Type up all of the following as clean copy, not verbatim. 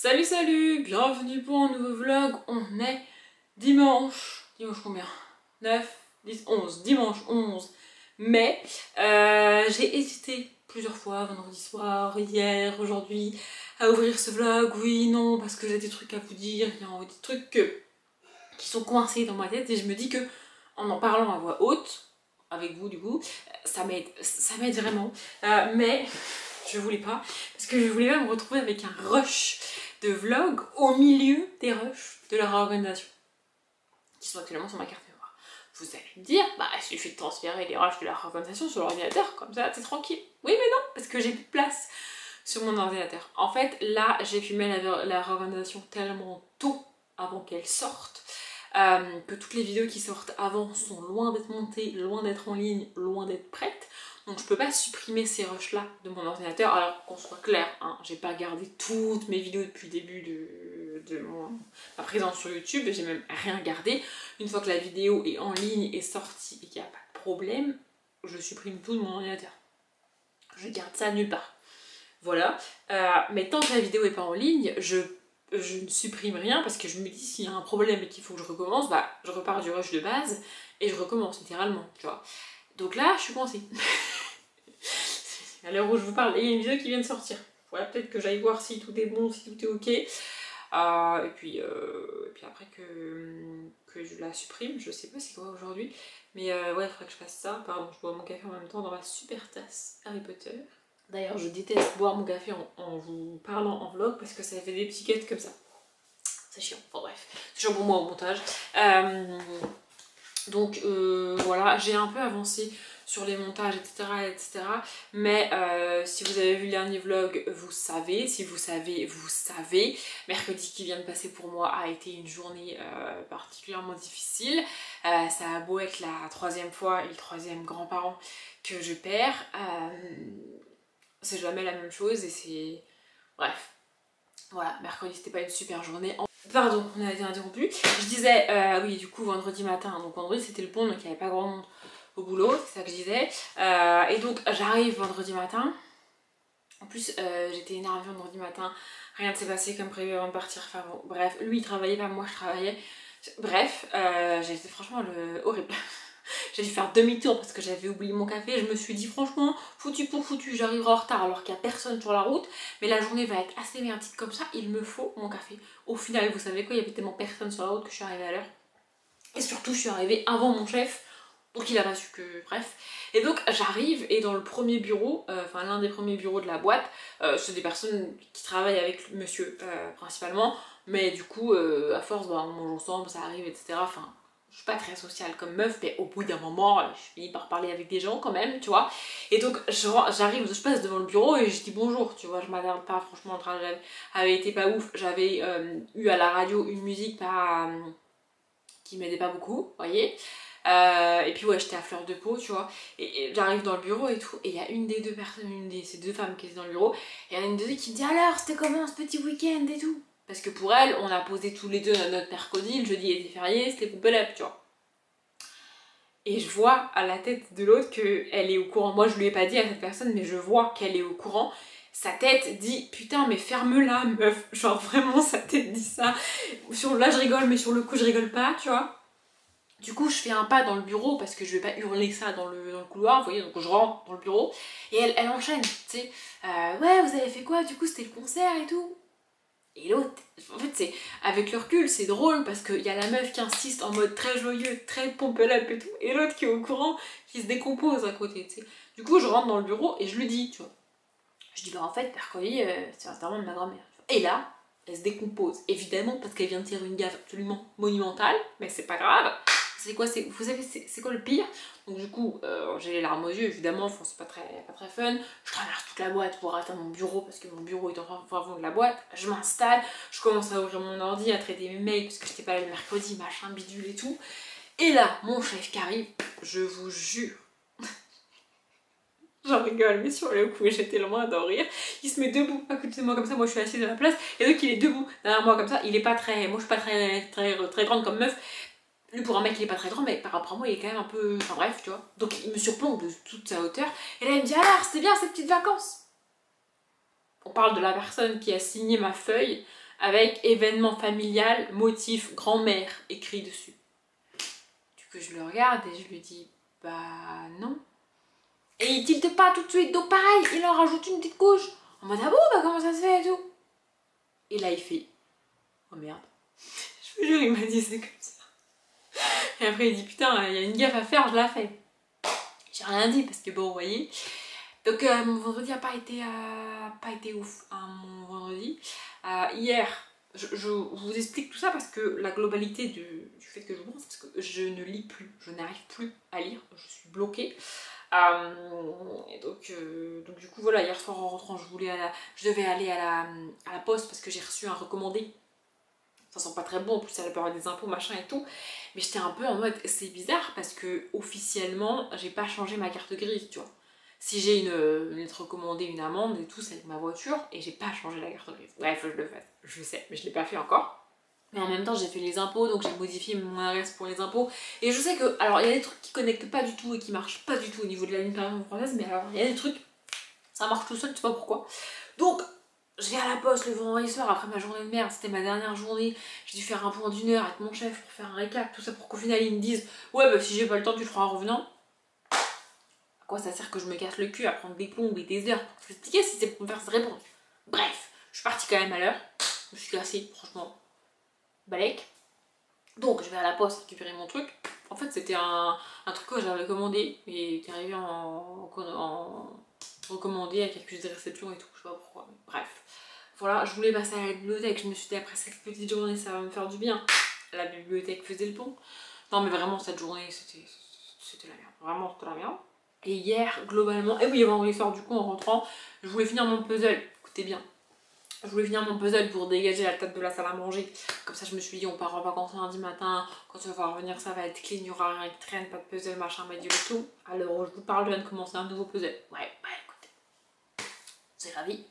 Salut, bienvenue pour un nouveau vlog. On est dimanche combien? 9, 10, 11, dimanche 11 mai. J'ai hésité plusieurs fois, vendredi soir, hier, aujourd'hui, à ouvrir ce vlog. Oui, non, parce que j'ai des trucs à vous dire, il y a des trucs qui sont coincés dans ma tête et je me dis que en parlant à voix haute, avec vous du coup, ça m'aide vraiment. Mais je voulais pas, parce que je voulais pas me retrouver avec un rush de vlog au milieu des rushs de la réorganisation qui sont actuellement sur ma carte mémoire. Vous allez me dire, bah il suffit de transférer les rushs de la réorganisation sur l'ordinateur, comme ça c'est tranquille. Oui mais non, parce que j'ai plus de place sur mon ordinateur. En fait là j'ai filmé la réorganisation tellement tôt avant qu'elle sorte, que toutes les vidéos qui sortent avant sont loin d'être montées, loin d'être en ligne, loin d'être prêtes. Donc je peux pas supprimer ces rushs là de mon ordinateur. Alors qu'on soit clair, hein, j'ai pas gardé toutes mes vidéos depuis le début de ma présence sur YouTube, j'ai même rien gardé. Une fois que la vidéo est en ligne, est sortie et qu'il n'y a pas de problème, je supprime tout de mon ordinateur. Je garde ça nulle part. Voilà. Mais tant que la vidéo est pas en ligne, je ne supprime rien parce que je me dis s'il y a un problème et qu'il faut que je recommence, bah je repars du rush de base et je recommence littéralement, tu vois. Donc là, je suis coincée. À l'heure où je vous parle, et il y a une vidéo qui vient de sortir. Voilà, peut-être que j'aille voir si tout est bon, si tout est ok. Et puis après que je la supprime, je sais pas c'est quoi aujourd'hui. Mais ouais, il faudrait que je fasse ça. Pardon, je bois mon café en même temps dans ma super tasse Harry Potter. D'ailleurs, je déteste boire mon café en vous parlant en vlog parce que ça fait des petits cuts comme ça. C'est chiant, enfin bref. C'est chiant pour moi au montage. Donc voilà, j'ai un peu avancé sur les montages, etc. Mais si vous avez vu le dernier vlog, vous savez. Si vous savez, vous savez. Mercredi qui vient de passer pour moi a été une journée particulièrement difficile. Ça a beau être la troisième fois et le troisième grand-parent que je perds. C'est jamais la même chose et c'est... Bref. Voilà, mercredi c'était pas une super journée. Pardon, on a été interrompu. Je disais, oui, du coup, vendredi matin. Donc, vendredi, c'était le pont, donc il n'y avait pas grand monde au boulot, c'est ça que je disais. Et donc, j'arrive vendredi matin. En plus, j'étais énervée vendredi matin. Rien ne s'est passé comme prévu avant de partir. Enfin, bon, bref, lui, il travaillait pas, moi, je travaillais. Bref, j'ai été franchement horrible. J'ai dû faire demi-tour parce que j'avais oublié mon café. Je me suis dit franchement, foutu pour foutu, j'arriverai en retard alors qu'il n'y a personne sur la route. Mais la journée va être assez merdique comme ça, il me faut mon café. Au final, vous savez quoi, il y avait tellement personne sur la route que je suis arrivée à l'heure. Et surtout, je suis arrivée avant mon chef. Donc il a pas su que... Bref. Et donc j'arrive et dans le premier bureau, enfin l'un des premiers bureaux de la boîte, c'est des personnes qui travaillent avec le monsieur principalement. Mais du coup, à force, bah, on mange ensemble, ça arrive, etc. Enfin... Je suis pas très sociale comme meuf, mais au bout d'un moment, je finis par parler avec des gens quand même, tu vois. Et donc, j'arrive, je passe devant le bureau et je dis bonjour, tu vois. Je m'attarde pas, franchement, le trajet avait été pas ouf. J'avais eu à la radio une musique pas, qui m'aidait pas beaucoup, vous voyez. Et puis ouais, j'étais à fleur de peau, tu vois. Et j'arrive dans le bureau et tout, et il y a une des deux personnes, ces deux femmes qui étaient dans le bureau, et il y en a une des deux qui me dit alors, c'était comment ce petit week-end et tout. Parce que pour elle, on a posé tous les deux notre mercredi, le jeudi était férié, c'était poupée up, tu vois. Et je vois à la tête de l'autre qu'elle est au courant. Moi, je lui ai pas dit à cette personne, mais je vois qu'elle est au courant. Sa tête dit putain, mais ferme-la, meuf. Genre vraiment, sa tête dit ça. Là, je rigole, mais sur le coup, je rigole pas, tu vois. Du coup, je fais un pas dans le bureau parce que je vais pas hurler ça dans le couloir, vous voyez. Donc, je rentre dans le bureau et elle enchaîne, tu sais. Ouais, vous avez fait quoi? Du coup, c'était le concert et tout. Et l'autre, en fait, c'est avec le recul, c'est drôle parce qu'il y a la meuf qui insiste en mode très joyeux, très pump-up et tout, et l'autre qui est au courant, qui se décompose à côté, tu sais. Du coup, je rentre dans le bureau et je lui dis, tu vois. Je dis, bah en fait, mercredi, c'est l'enterrement de ma grand-mère. Et là, elle se décompose, évidemment, parce qu'elle vient de tirer une gaffe absolument monumentale, mais c'est pas grave. C'est quoi, vous savez, c'est quoi le pire? Donc du coup, j'ai les larmes aux yeux, évidemment, enfin, c'est pas très fun. Je traverse toute la boîte pour atteindre mon bureau, parce que mon bureau est en fond de la boîte. Je m'installe, je commence à ouvrir mon ordi, à traiter mes mails, parce que j'étais pas là le mercredi, machin, bidule et tout. Et là, mon chef qui arrive, je vous jure, j'en rigole, mais sur le coup, j'étais loin d'en rire. Il se met debout à côté de moi comme ça, moi je suis assise à la place, et donc il est debout derrière moi comme ça. Il est pas très... Moi je suis pas très grande comme meuf. Lui, pour un mec, il est pas très grand, mais par rapport à moi, il est quand même un peu... Enfin bref, tu vois. Donc il me surplombe de toute sa hauteur. Et là, il me dit, alors, c'était bien ces petites vacances? On parle de la personne qui a signé ma feuille avec événement familial, motif grand-mère écrit dessus. Du coup je le regarde et je lui dis bah non. Et il tilte pas tout de suite, donc pareil, il en rajoute une petite couche. En mode ah bon bah comment ça se fait et tout. Et là il fait oh merde. Je vous jure il m'a dit c'est comme ça. Et après il dit putain il y a une gaffe à faire, je la fais. J'ai rien dit parce que bon vous voyez. Donc mon vendredi a pas été ouf hein, mon vendredi. Hier, je vous explique tout ça parce que la globalité du fait que je pense, parce que je ne lis plus, je n'arrive plus à lire, je suis bloquée. Et donc du coup voilà, hier soir en rentrant je devais aller à la poste parce que j'ai reçu un recommandé. Ça sent pas très bon, en plus à la période des impôts machin et tout. Mais j'étais un peu en mode c'est bizarre parce que officiellement j'ai pas changé ma carte grise, tu vois. Si j'ai une lettre recommandée, une amende et tout, c'est avec ma voiture et j'ai pas changé la carte grise. Bref, je le fais, je sais, mais je l'ai pas fait encore. Mais en même temps, j'ai fait les impôts, donc j'ai modifié mon adresse pour les impôts. Et je sais que, alors il y a des trucs qui connectent pas du tout et qui marchent pas du tout au niveau de la ligne française, mais alors il y a des trucs, ça marche tout seul, je sais pas pourquoi. Donc, je vais à la poste le vendredi soir après ma journée de merde, c'était ma dernière journée. J'ai dû faire un point d'1 heure avec mon chef pour faire un récap, tout ça pour qu'au final ils me disent ouais, bah si j'ai pas le temps, tu le feras en revenant. À quoi ça sert que je me casse le cul à prendre des plombs et des heures pour t'expliquer si c'est pour me faire cette réponse. Bref, je suis partie quand même à l'heure. Je me suis cassée, franchement, balèque. Donc je vais à la poste récupérer mon truc. En fait c'était un truc que j'avais commandé et qui est arrivé en recommandé avec accusé de réception et tout, je sais pas pourquoi. Bref, voilà, je voulais passer à la bibliothèque. Je me suis dit après cette petite journée ça va me faire du bien. La bibliothèque faisait le pont. Non mais vraiment cette journée c'était la merde. Vraiment c'était la merde. Et hier, globalement, et oui, vendredi soir, du coup, en rentrant, je voulais finir mon puzzle. Écoutez bien, je voulais finir mon puzzle pour dégager la table de la salle à manger. Comme ça, je me suis dit, on part en vacances lundi matin. Quand tu vas revenir, ça va être clean, il n'y aura rien qui traîne, pas de puzzle, machin, mais du tout. Alors, je vous parle, je viens de commencer un nouveau puzzle. Ouais, écoutez, c'est ravi.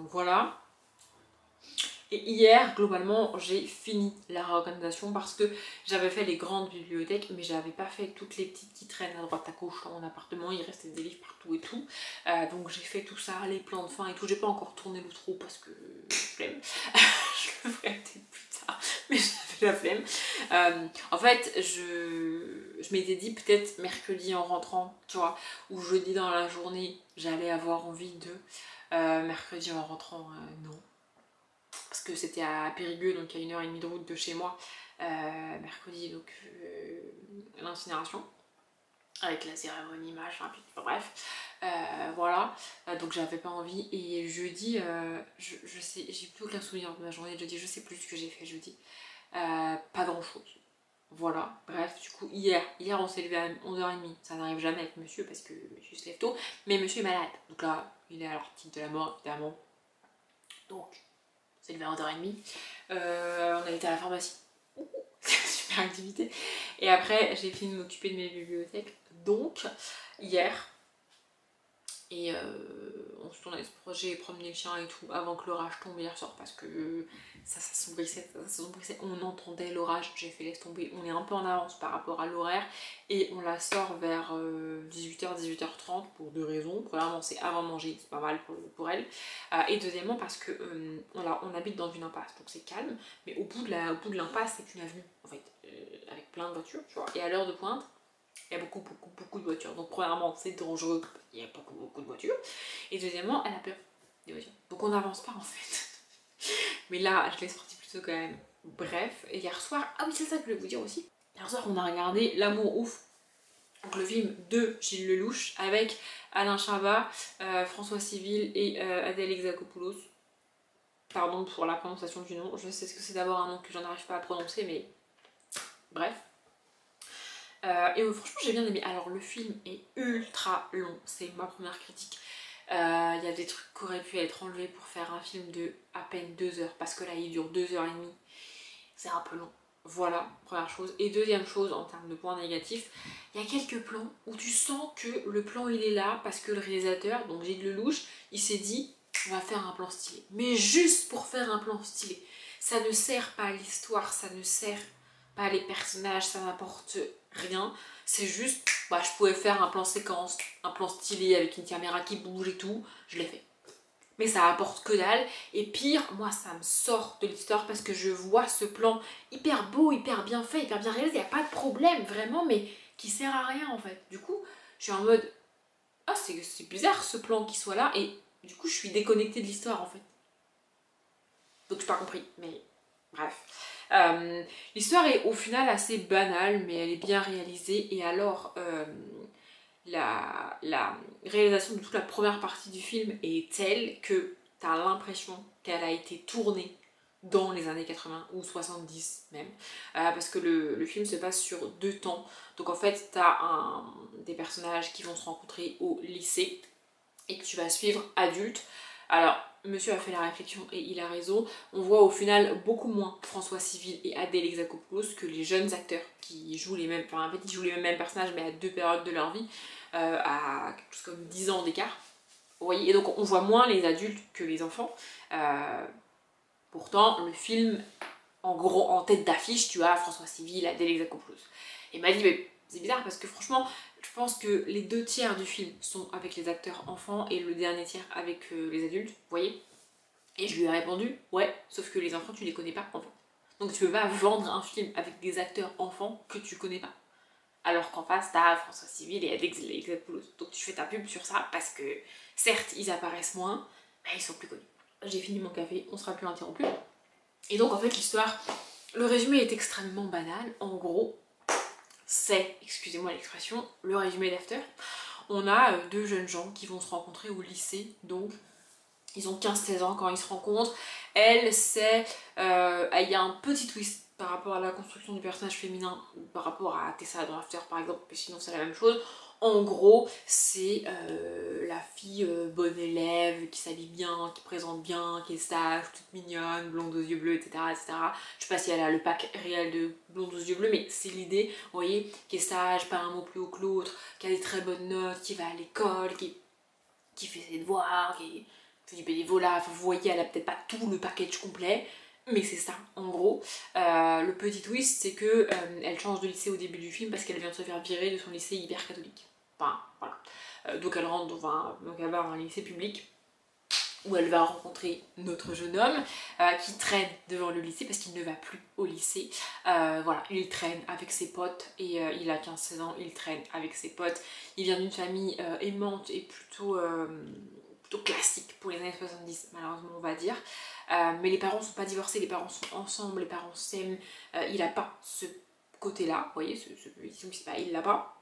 Voilà. Et hier, globalement, j'ai fini la réorganisation parce que j'avais fait les grandes bibliothèques, mais j'avais pas fait toutes les petites qui traînent à droite à gauche dans mon appartement. Il restait des livres partout et tout. Donc j'ai fait tout ça, les plans de fin et tout. J'ai pas encore tourné le trou parce que flemme. Je le ferai peut-être plus tard, mais j'avais la flemme. En fait, je m'étais dit peut-être mercredi en rentrant, tu vois, ou jeudi dans la journée, j'allais avoir envie de. Mercredi en rentrant, non. Parce que c'était à Périgueux, donc à 1h30 de route de chez moi, mercredi, donc l'incinération, avec la cérémonie, machin, puis bref, voilà, donc j'avais pas envie, et jeudi, je sais, j'ai plus aucun souvenir de ma journée de jeudi, je sais plus ce que j'ai fait jeudi, pas grand chose. Voilà, bref, du coup, hier on s'est levé à 11h30, ça n'arrive jamais avec monsieur parce que monsieur se lève tôt, mais monsieur est malade, donc là, il est à l'article de la mort, évidemment, donc c'est levé à 11h30. On a été à la pharmacie. Super activité. Et après, j'ai fini de m'occuper de mes bibliothèques. Donc, hier. Et ensuite, j'ai promené le chien et tout avant que l'orage tombe hier soir parce que ça s'assombrissait. On entendait l'orage. J'ai fait laisse tomber. On est un peu en avance par rapport à l'horaire et on la sort vers 18h, 18h30 pour deux raisons. Premièrement, c'est avant manger, c'est pas mal pour elle. Et deuxièmement, parce que on habite dans une impasse, donc c'est calme. Mais au bout de l'impasse, c'est une avenue en fait, avec plein de voitures, tu vois. Et à l'heure de pointe, il y a beaucoup de voitures. Donc premièrement, c'est dangereux, il y a beaucoup de voitures. Et deuxièmement, elle a peur des voitures. Donc on n'avance pas en fait. Mais là, je l'ai sorti plutôt quand même. Bref, et hier soir, ah oui c'est ça que je voulais vous dire aussi. Hier soir, on a regardé L'amour ouf. Donc le film de Gilles Lelouch avec Alain Chabat, François Civil et Adèle Exarchopoulos. Pardon pour la prononciation du nom. Je sais ce que c'est d'avoir un nom que j'en arrive pas à prononcer, mais bref. Et franchement j'ai bien aimé. Alors le film est ultra long, c'est ma première critique. Il y a des trucs qui auraient pu être enlevés pour faire un film de à peine 2 heures, parce que là il dure 2h30, c'est un peu long. Voilà, première chose. Et deuxième chose, en termes de points négatifs, il y a quelques plans où tu sens que le plan il est là parce que le réalisateur, donc Gilles Lelouch, il s'est dit on va faire un plan stylé. Mais juste pour faire un plan stylé. Ça ne sert pas à l'histoire, ça ne sert pas à les personnages, ça n'apporte rien. C'est juste, je pouvais faire un plan séquence, un plan stylé avec une caméra qui bouge et tout, je l'ai fait. mais ça apporte que dalle. Et pire, moi ça me sort de l'histoire parce que je vois ce plan hyper beau, hyper bien fait, hyper bien réalisé, il n'y a pas de problème vraiment, mais qui sert à rien en fait. Du coup, je suis en mode, ah c'est bizarre ce plan qui soit là, et du coup je suis déconnectée de l'histoire en fait. Donc j'ai pas compris, mais bref. L'histoire est au final assez banale, mais elle est bien réalisée, et alors la réalisation de toute la première partie du film est telle que t'as l'impression qu'elle a été tournée dans les années 80 ou 70 même, parce que le film se passe sur 2 temps. Donc en fait t'as des personnages qui vont se rencontrer au lycée et que tu vas suivre adulte. Alors monsieur a fait la réflexion et il a raison, on voit au final beaucoup moins François Civil et Adèle Exarchopoulos que les jeunes acteurs qui jouent les mêmes, enfin en fait ils jouent les mêmes personnages mais à 2 périodes de leur vie, à quelque chose comme 10 ans d'écart. Vous voyez, et donc on voit moins les adultes que les enfants. Pourtant, le film, en gros, en tête d'affiche, tu as François Civil, Adèle Exarchopoulos. Et il m'a dit, mais c'est bizarre parce que franchement, je pense que les 2 tiers du film sont avec les acteurs enfants et le dernier tiers avec les adultes, vous voyez. Et je lui ai répondu, ouais, sauf que les enfants, tu les connais pas en fait. Donc tu peux pas vendre un film avec des acteurs enfants que tu connais pas. Alors qu'en face, t'as François Civil et Adèle Exarchopoulos. Donc tu fais ta pub sur ça parce que, certes, ils apparaissent moins, mais ils sont plus connus. J'ai fini mon café, on sera plus interrompu. Et donc en fait l'histoire, le résumé est extrêmement banal. En gros, c'est, excusez-moi l'expression, le résumé d'After. On a 2 jeunes gens qui vont se rencontrer au lycée, donc ils ont 15-16 ans quand ils se rencontrent. Elle, c'est... il y a un petit twist par rapport à la construction du personnage féminin, par rapport à Tessa dans After par exemple, mais sinon c'est la même chose. En gros, c'est la fille bonne élève, qui s'habille bien, qui présente bien, qui est sage, toute mignonne, blonde aux yeux bleus, etc., etc. Je sais pas si elle a le pack réel de blonde aux yeux bleus, mais c'est l'idée, vous voyez, qui est sage, pas un mot plus haut que l'autre, qui a des très bonnes notes, qui va à l'école, qui fait ses devoirs, qui fait du bénévolat. Enfin, vous voyez, elle a peut-être pas tout le package complet, mais c'est ça en gros. Le petit twist, c'est que elle change de lycée au début du film parce qu'elle vient de se faire virer de son lycée hyper catholique. Enfin, voilà. Donc elle rentre donc elle va dans un lycée public où elle va rencontrer notre jeune homme qui traîne devant le lycée parce qu'il ne va plus au lycée. Voilà, il traîne avec ses potes et il a 15-16 ans, il traîne avec ses potes. Il vient d'une famille aimante et plutôt classique pour les années 70, malheureusement on va dire. Mais les parents sont pas divorcés, les parents sont ensemble, les parents s'aiment. Il a pas ce côté-là, vous voyez, il l'a pas.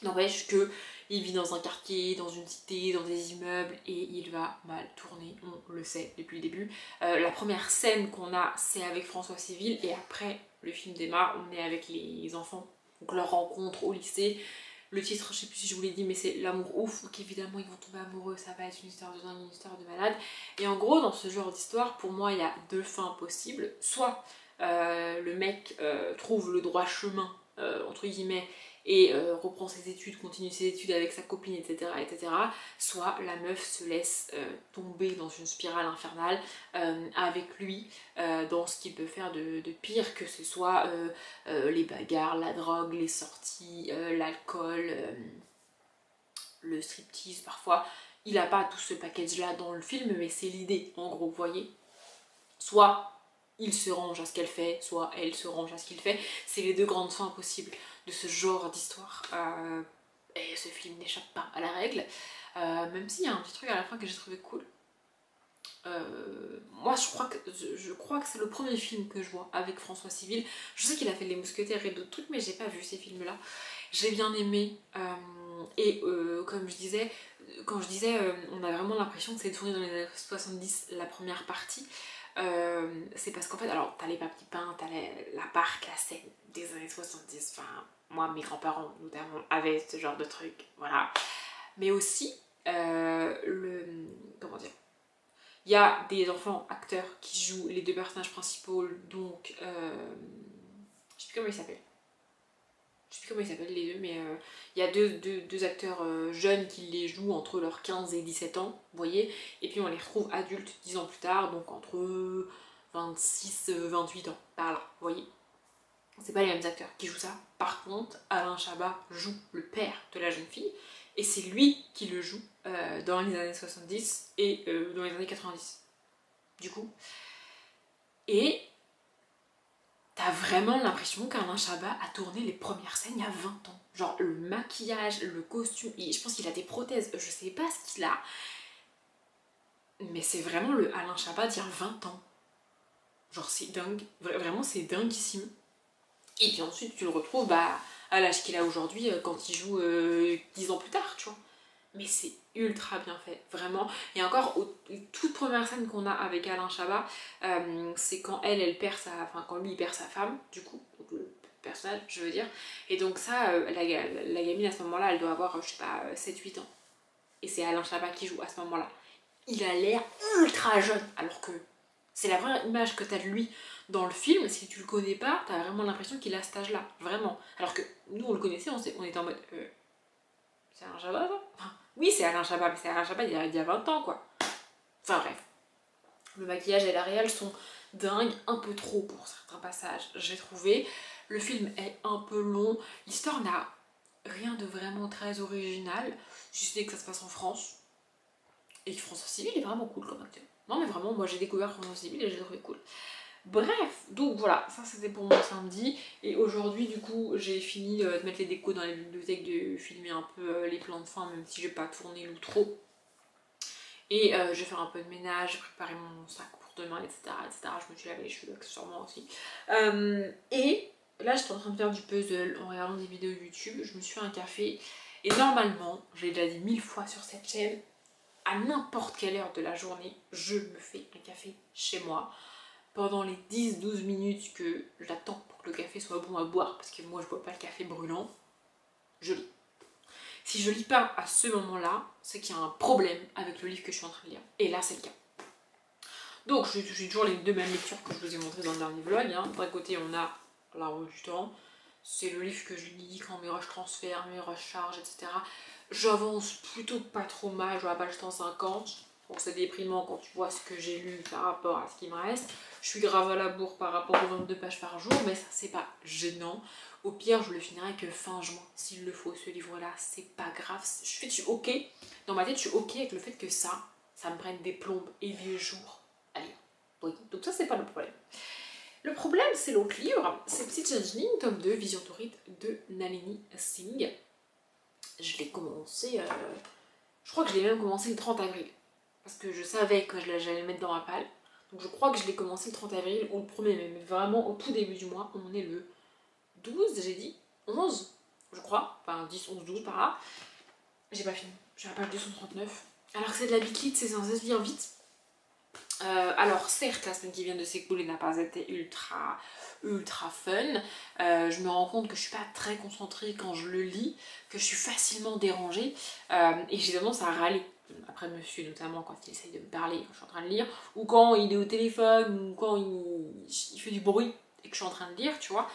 N'empêche qu'il vit dans un quartier, dans une cité, dans des immeubles et il va mal tourner, on le sait depuis le début. La première scène qu'on a, c'est avec François Civil et après le film démarre, on est avec les enfants, donc leur rencontre au lycée. Le titre, je sais plus si je vous l'ai dit, mais c'est L'amour ouf, donc évidemment ils vont tomber amoureux, ça va être une histoire de dingue, une histoire de malade. Et en gros, dans ce genre d'histoire, pour moi, il y a 2 fins possibles. Soit le mec trouve le droit chemin, entre guillemets, et reprend ses études, continue ses études avec sa copine, etc. etc. Soit la meuf se laisse tomber dans une spirale infernale avec lui, dans ce qu'il peut faire de pire, que ce soit les bagarres, la drogue, les sorties, l'alcool, le striptease parfois. Il a pas tout ce package là dans le film, mais c'est l'idée en gros, vous voyez. Soit il se range à ce qu'elle fait, soit elle se range à ce qu'il fait. C'est les 2 grandes fins possibles de ce genre d'histoire. Et ce film n'échappe pas à la règle. Même s'il y a un petit truc à la fin que j'ai trouvé cool. Moi je crois que c'est le premier film que je vois avec François Civil. Je sais qu'il a fait Les Mousquetaires et d'autres trucs, mais j'ai pas vu ces films là. J'ai bien aimé. Et comme je disais, quand je disais on a vraiment l'impression que c'est tourné dans les années 70 la première partie. C'est parce qu'en fait, alors t'as les Papy Pain, t'as la Parc, la scène des années 70, enfin moi mes grands-parents notamment avaient ce genre de truc, voilà. Mais aussi, comment dire, il y a des enfants acteurs qui jouent les 2 personnages principaux, donc je sais plus comment ils s'appellent. Je sais plus comment ils s'appellent les 2, mais il y a deux acteurs jeunes qui les jouent entre leurs 15 et 17 ans, vous voyez, et puis on les retrouve adultes 10 ans plus tard, donc entre 26 28 ans, par là, vous voyez. C'est pas les mêmes acteurs qui jouent ça. Par contre, Alain Chabat joue le père de la jeune fille et c'est lui qui le joue dans les années 70 et dans les années 90. Du coup. Et t'as vraiment l'impression qu'Alain Chabat a tourné les premières scènes il y a 20 ans. Genre le maquillage, le costume, je pense qu'il a des prothèses, je sais pas ce qu'il a. Mais c'est vraiment le Alain Chabat d'il y a 20 ans. Genre c'est dingue, vraiment c'est dinguissime. Et puis ensuite tu le retrouves à l'âge qu'il a aujourd'hui quand il joue 10 ans plus tard, tu vois. Mais c'est ultra bien fait, vraiment. Et encore, toute première scène qu'on a avec Alain Chabat, c'est quand elle perd enfin quand lui il perd sa femme, du coup, donc le personnage, je veux dire. Et donc ça, la gamine à ce moment-là, elle doit avoir, je sais pas, 7-8 ans. Et c'est Alain Chabat qui joue à ce moment-là. Il a l'air ultra jeune, alors que c'est la première image que t'as de lui dans le film. Si tu le connais pas, t'as vraiment l'impression qu'il a cet âge-là, vraiment. Alors que nous, on le connaissait, on était en mode... c'est Alain Chabat, ça? Enfin, oui, c'est Alain Chabat, mais c'est Alain Chabat il y a 20 ans, quoi. Enfin bref. Le maquillage et la réal sont dingues, un peu trop pour certains passages, j'ai trouvé. Le film est un peu long. L'histoire n'a rien de vraiment très original, si ce n'est que ça se passe en France. Et François Civil est vraiment cool comme acteur. Non mais vraiment, moi j'ai découvert François Civil et j'ai trouvé cool. Bref, donc voilà, ça c'était pour mon samedi. Et aujourd'hui du coup j'ai fini de mettre les décos dans les bibliothèques, de filmer un peu les plans de fin, même si j'ai pas tourné l'outro. Et je vais faire un peu de ménage, j'ai préparé mon sac pour demain, etc., etc. Je me suis lavé les cheveux accessoirement aussi. Et là j'étais en train de faire du puzzle en regardant des vidéos YouTube. Je me suis fait un café. Et normalement, j'ai déjà dit 1000 fois sur cette chaîne, à n'importe quelle heure de la journée, je me fais un café chez moi. Pendant les 10-12 minutes que j'attends pour que le café soit bon à boire, parce que moi je bois pas le café brûlant, je lis. Si je lis pas à ce moment-là, c'est qu'il y a un problème avec le livre que je suis en train de lire. Et là c'est le cas. Donc j'ai toujours les deux mêmes lectures que je vous ai montrées dans le dernier vlog. Hein. D'un côté on a La Roue du Temps. C'est le livre que je lis quand mes rushs transferts, mes rushs charges, etc. J'avance plutôt pas trop mal, je vois page 150. Bon, c'est déprimant quand tu vois ce que j'ai lu par rapport à ce qui me reste. Je suis grave à la bourre par rapport aux 22 pages par jour, mais ça c'est pas gênant. Au pire, je le finirai que fin juin, s'il le faut, ce livre-là, c'est pas grave. Je suis ok, dans ma tête, je suis ok avec le fait que ça me prenne des plombes et des jours. Allez, oui, donc ça c'est pas le problème. Le problème, c'est l'autre livre, c'est Petit Changeling, tome 2, Vision Torride de Nalini Singh. Je l'ai commencé, je crois que je l'ai même commencé le 30 avril. Parce que je savais que j'allais le mettre dans ma palle. Donc je crois que je l'ai commencé le 30 avril ou le 1er mai. Mais vraiment au tout début du mois, on est le 12, j'ai dit 11, je crois. Enfin 10, 11, 12 par là. J'ai pas fini. Je suis à la page 239. Alors que c'est de la bite lit, c'est censé se lire vite. Alors certes la semaine qui vient de s'écouler n'a pas été ultra fun, je me rends compte que je suis pas très concentrée quand je le lis, que je suis facilement dérangée et j'ai tendance à râler après monsieur, notamment quand il essaye de me parler quand je suis en train de lire, ou quand il est au téléphone, ou quand il fait du bruit et que je suis en train de lire, tu vois.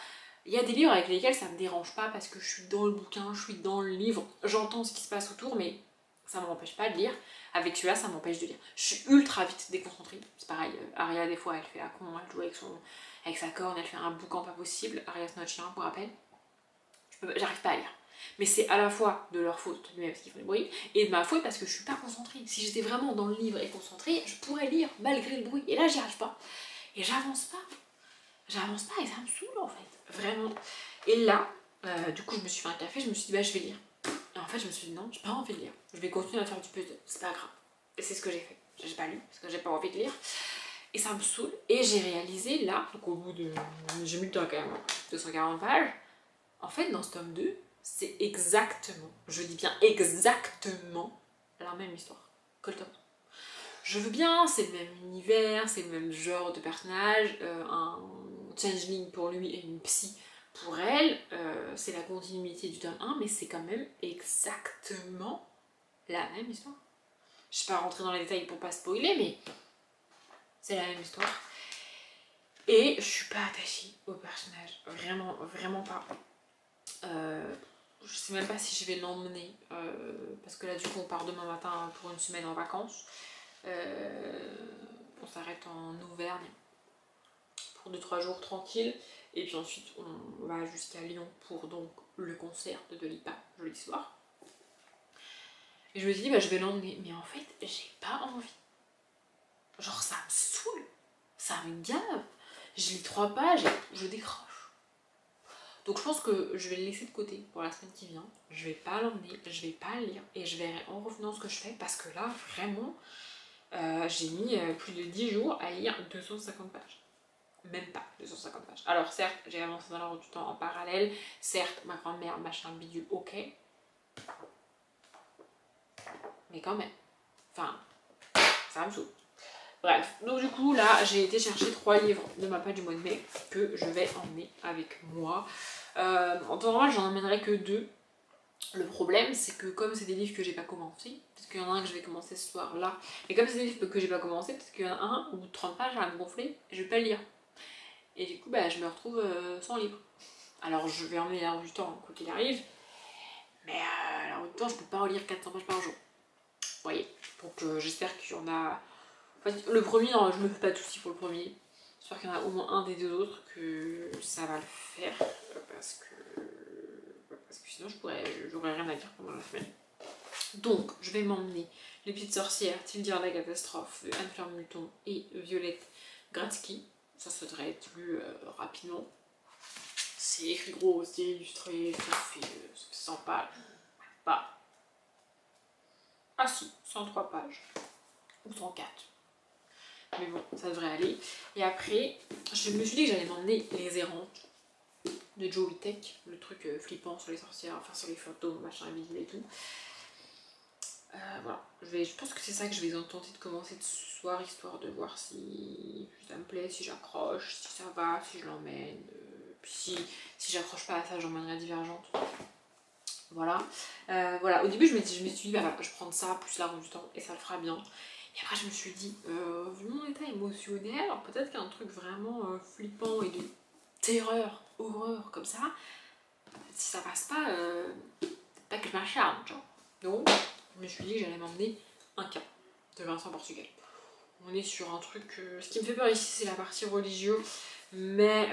Il y a des livres avec lesquels ça me dérange pas parce que je suis dans le bouquin, je suis dans le livre, j'entends ce qui se passe autour, mais ça ne m'empêche pas de lire. Avec celui-là, ça m'empêche de lire. Je suis ultra vite déconcentrée. C'est pareil, Aria, des fois, elle fait la con, elle joue avec sa corne, elle fait un boucan pas possible. Aria, c'est notre chien, pour rappel. J'arrive pas à lire. Mais c'est à la fois de leur faute, même parce qu'ils font du bruit, et de ma faute parce que je suis pas concentrée. Si j'étais vraiment dans le livre et concentrée, je pourrais lire malgré le bruit. Et là, j'y arrive pas. Et j'avance pas. J'avance pas et ça me saoule, en fait. Vraiment. Et là, du coup, je me suis fait un café, je me suis dit, bah, je vais lire. Et en fait, je me suis dit non, j'ai pas envie de lire. Je vais continuer à faire du puzzle, c'est pas grave. Et c'est ce que j'ai fait. J'ai pas lu parce que j'ai pas envie de lire. Et ça me saoule. Et j'ai réalisé là, donc au bout de. J'ai mis le temps quand même, 240 pages. En fait, dans ce tome 2, c'est exactement, je dis bien exactement, la même histoire que le tome 1. Je veux bien, c'est le même univers, c'est le même genre de personnage, un changeling pour lui et une psy pour elle, c'est la continuité du tome 1, mais c'est quand même exactement la même histoire. Je ne vais pas rentrer dans les détails pour pas spoiler, mais c'est la même histoire. Et je suis pas attachée au personnage, vraiment, vraiment pas. Je sais même pas si je vais l'emmener, parce que là du coup on part demain matin pour une semaine en vacances. On s'arrête en Auvergne pour 2-3 jours tranquille Et puis ensuite on va jusqu'à Lyon pour donc le concert de Dua Lipa jeudi soir. Et je me suis dit bah je vais l'emmener, mais en fait j'ai pas envie. Genre ça me saoule, ça me gave. Je lis 3 pages et je décroche. Donc je pense que je vais le laisser de côté pour la semaine qui vient. Je vais pas l'emmener, je vais pas le lire et je verrai en revenant ce que je fais parce que là vraiment j'ai mis plus de 10 jours à lire 250 pages. Même pas 250 pages. Alors certes j'ai avancé dans l'ordre du temps en parallèle, certes ma grand-mère machin bidule ok. Mais quand même. Enfin, ça me saoule. Bref, donc du coup là j'ai été chercher 3 livres de ma part du mois de mai que je vais emmener avec moi. En temps normal j'en emmènerai que 2. Le problème c'est que comme c'est des livres que j'ai pas commencé, peut-être qu'il y en a un que je vais commencer ce soir là, et comme c'est des livres que j'ai pas commencé, peut-être qu'il y en a un ou 30 pages à me gonfler et je vais pas le lire. Et du coup bah je me retrouve sans livre. Alors je vais emmener l'heure du temps quoi qu'il arrive, mais l'heure du temps je peux pas relire 400 pages par jour. Vous voyez, donc j'espère qu'il y en a. Enfin, le premier, non, je me fais pas de soucis pour le premier. J'espère qu'il y en a au moins un des 2 autres que ça va le faire. Parce que sinon, j'aurais rien à dire pendant la semaine. Donc, je vais m'emmener Les Petites Sorcières, Tildir la Catastrophe de Anne-Fleur Mouton et Violette Gratsky. Ça devrait être lu rapidement. C'est écrit gros, c'est illustré, ça fait 100 pages. Bah. Ah si, 103 pages. Ou 104. Mais bon, ça devrait aller. Et après, je me suis dit que j'allais m'emmener Les Errantes de Joe Wittek, le truc flippant sur les sorcières, enfin sur les fantômes, machin, bidule et tout. Voilà, je pense que c'est ça que je vais tenter de commencer ce soir, histoire de voir si ça me plaît, si j'accroche, si ça va, si je l'emmène. Puis si j'accroche pas à ça, j'emmènerai Divergente. Voilà. Voilà, au début je me suis dit, bah voilà, je vais prendre ça, plus la roue du temps, et ça le fera bien. Et après je me suis dit, vu mon état émotionnel, peut-être qu'un truc vraiment flippant et de terreur, horreur comme ça, si ça passe pas, pas que je m'acharne, genre. Donc je me suis dit que j'allais m'emmener un cas de Vincent Portugal. On est sur un truc, ce qui me fait peur ici c'est la partie religieuse, mais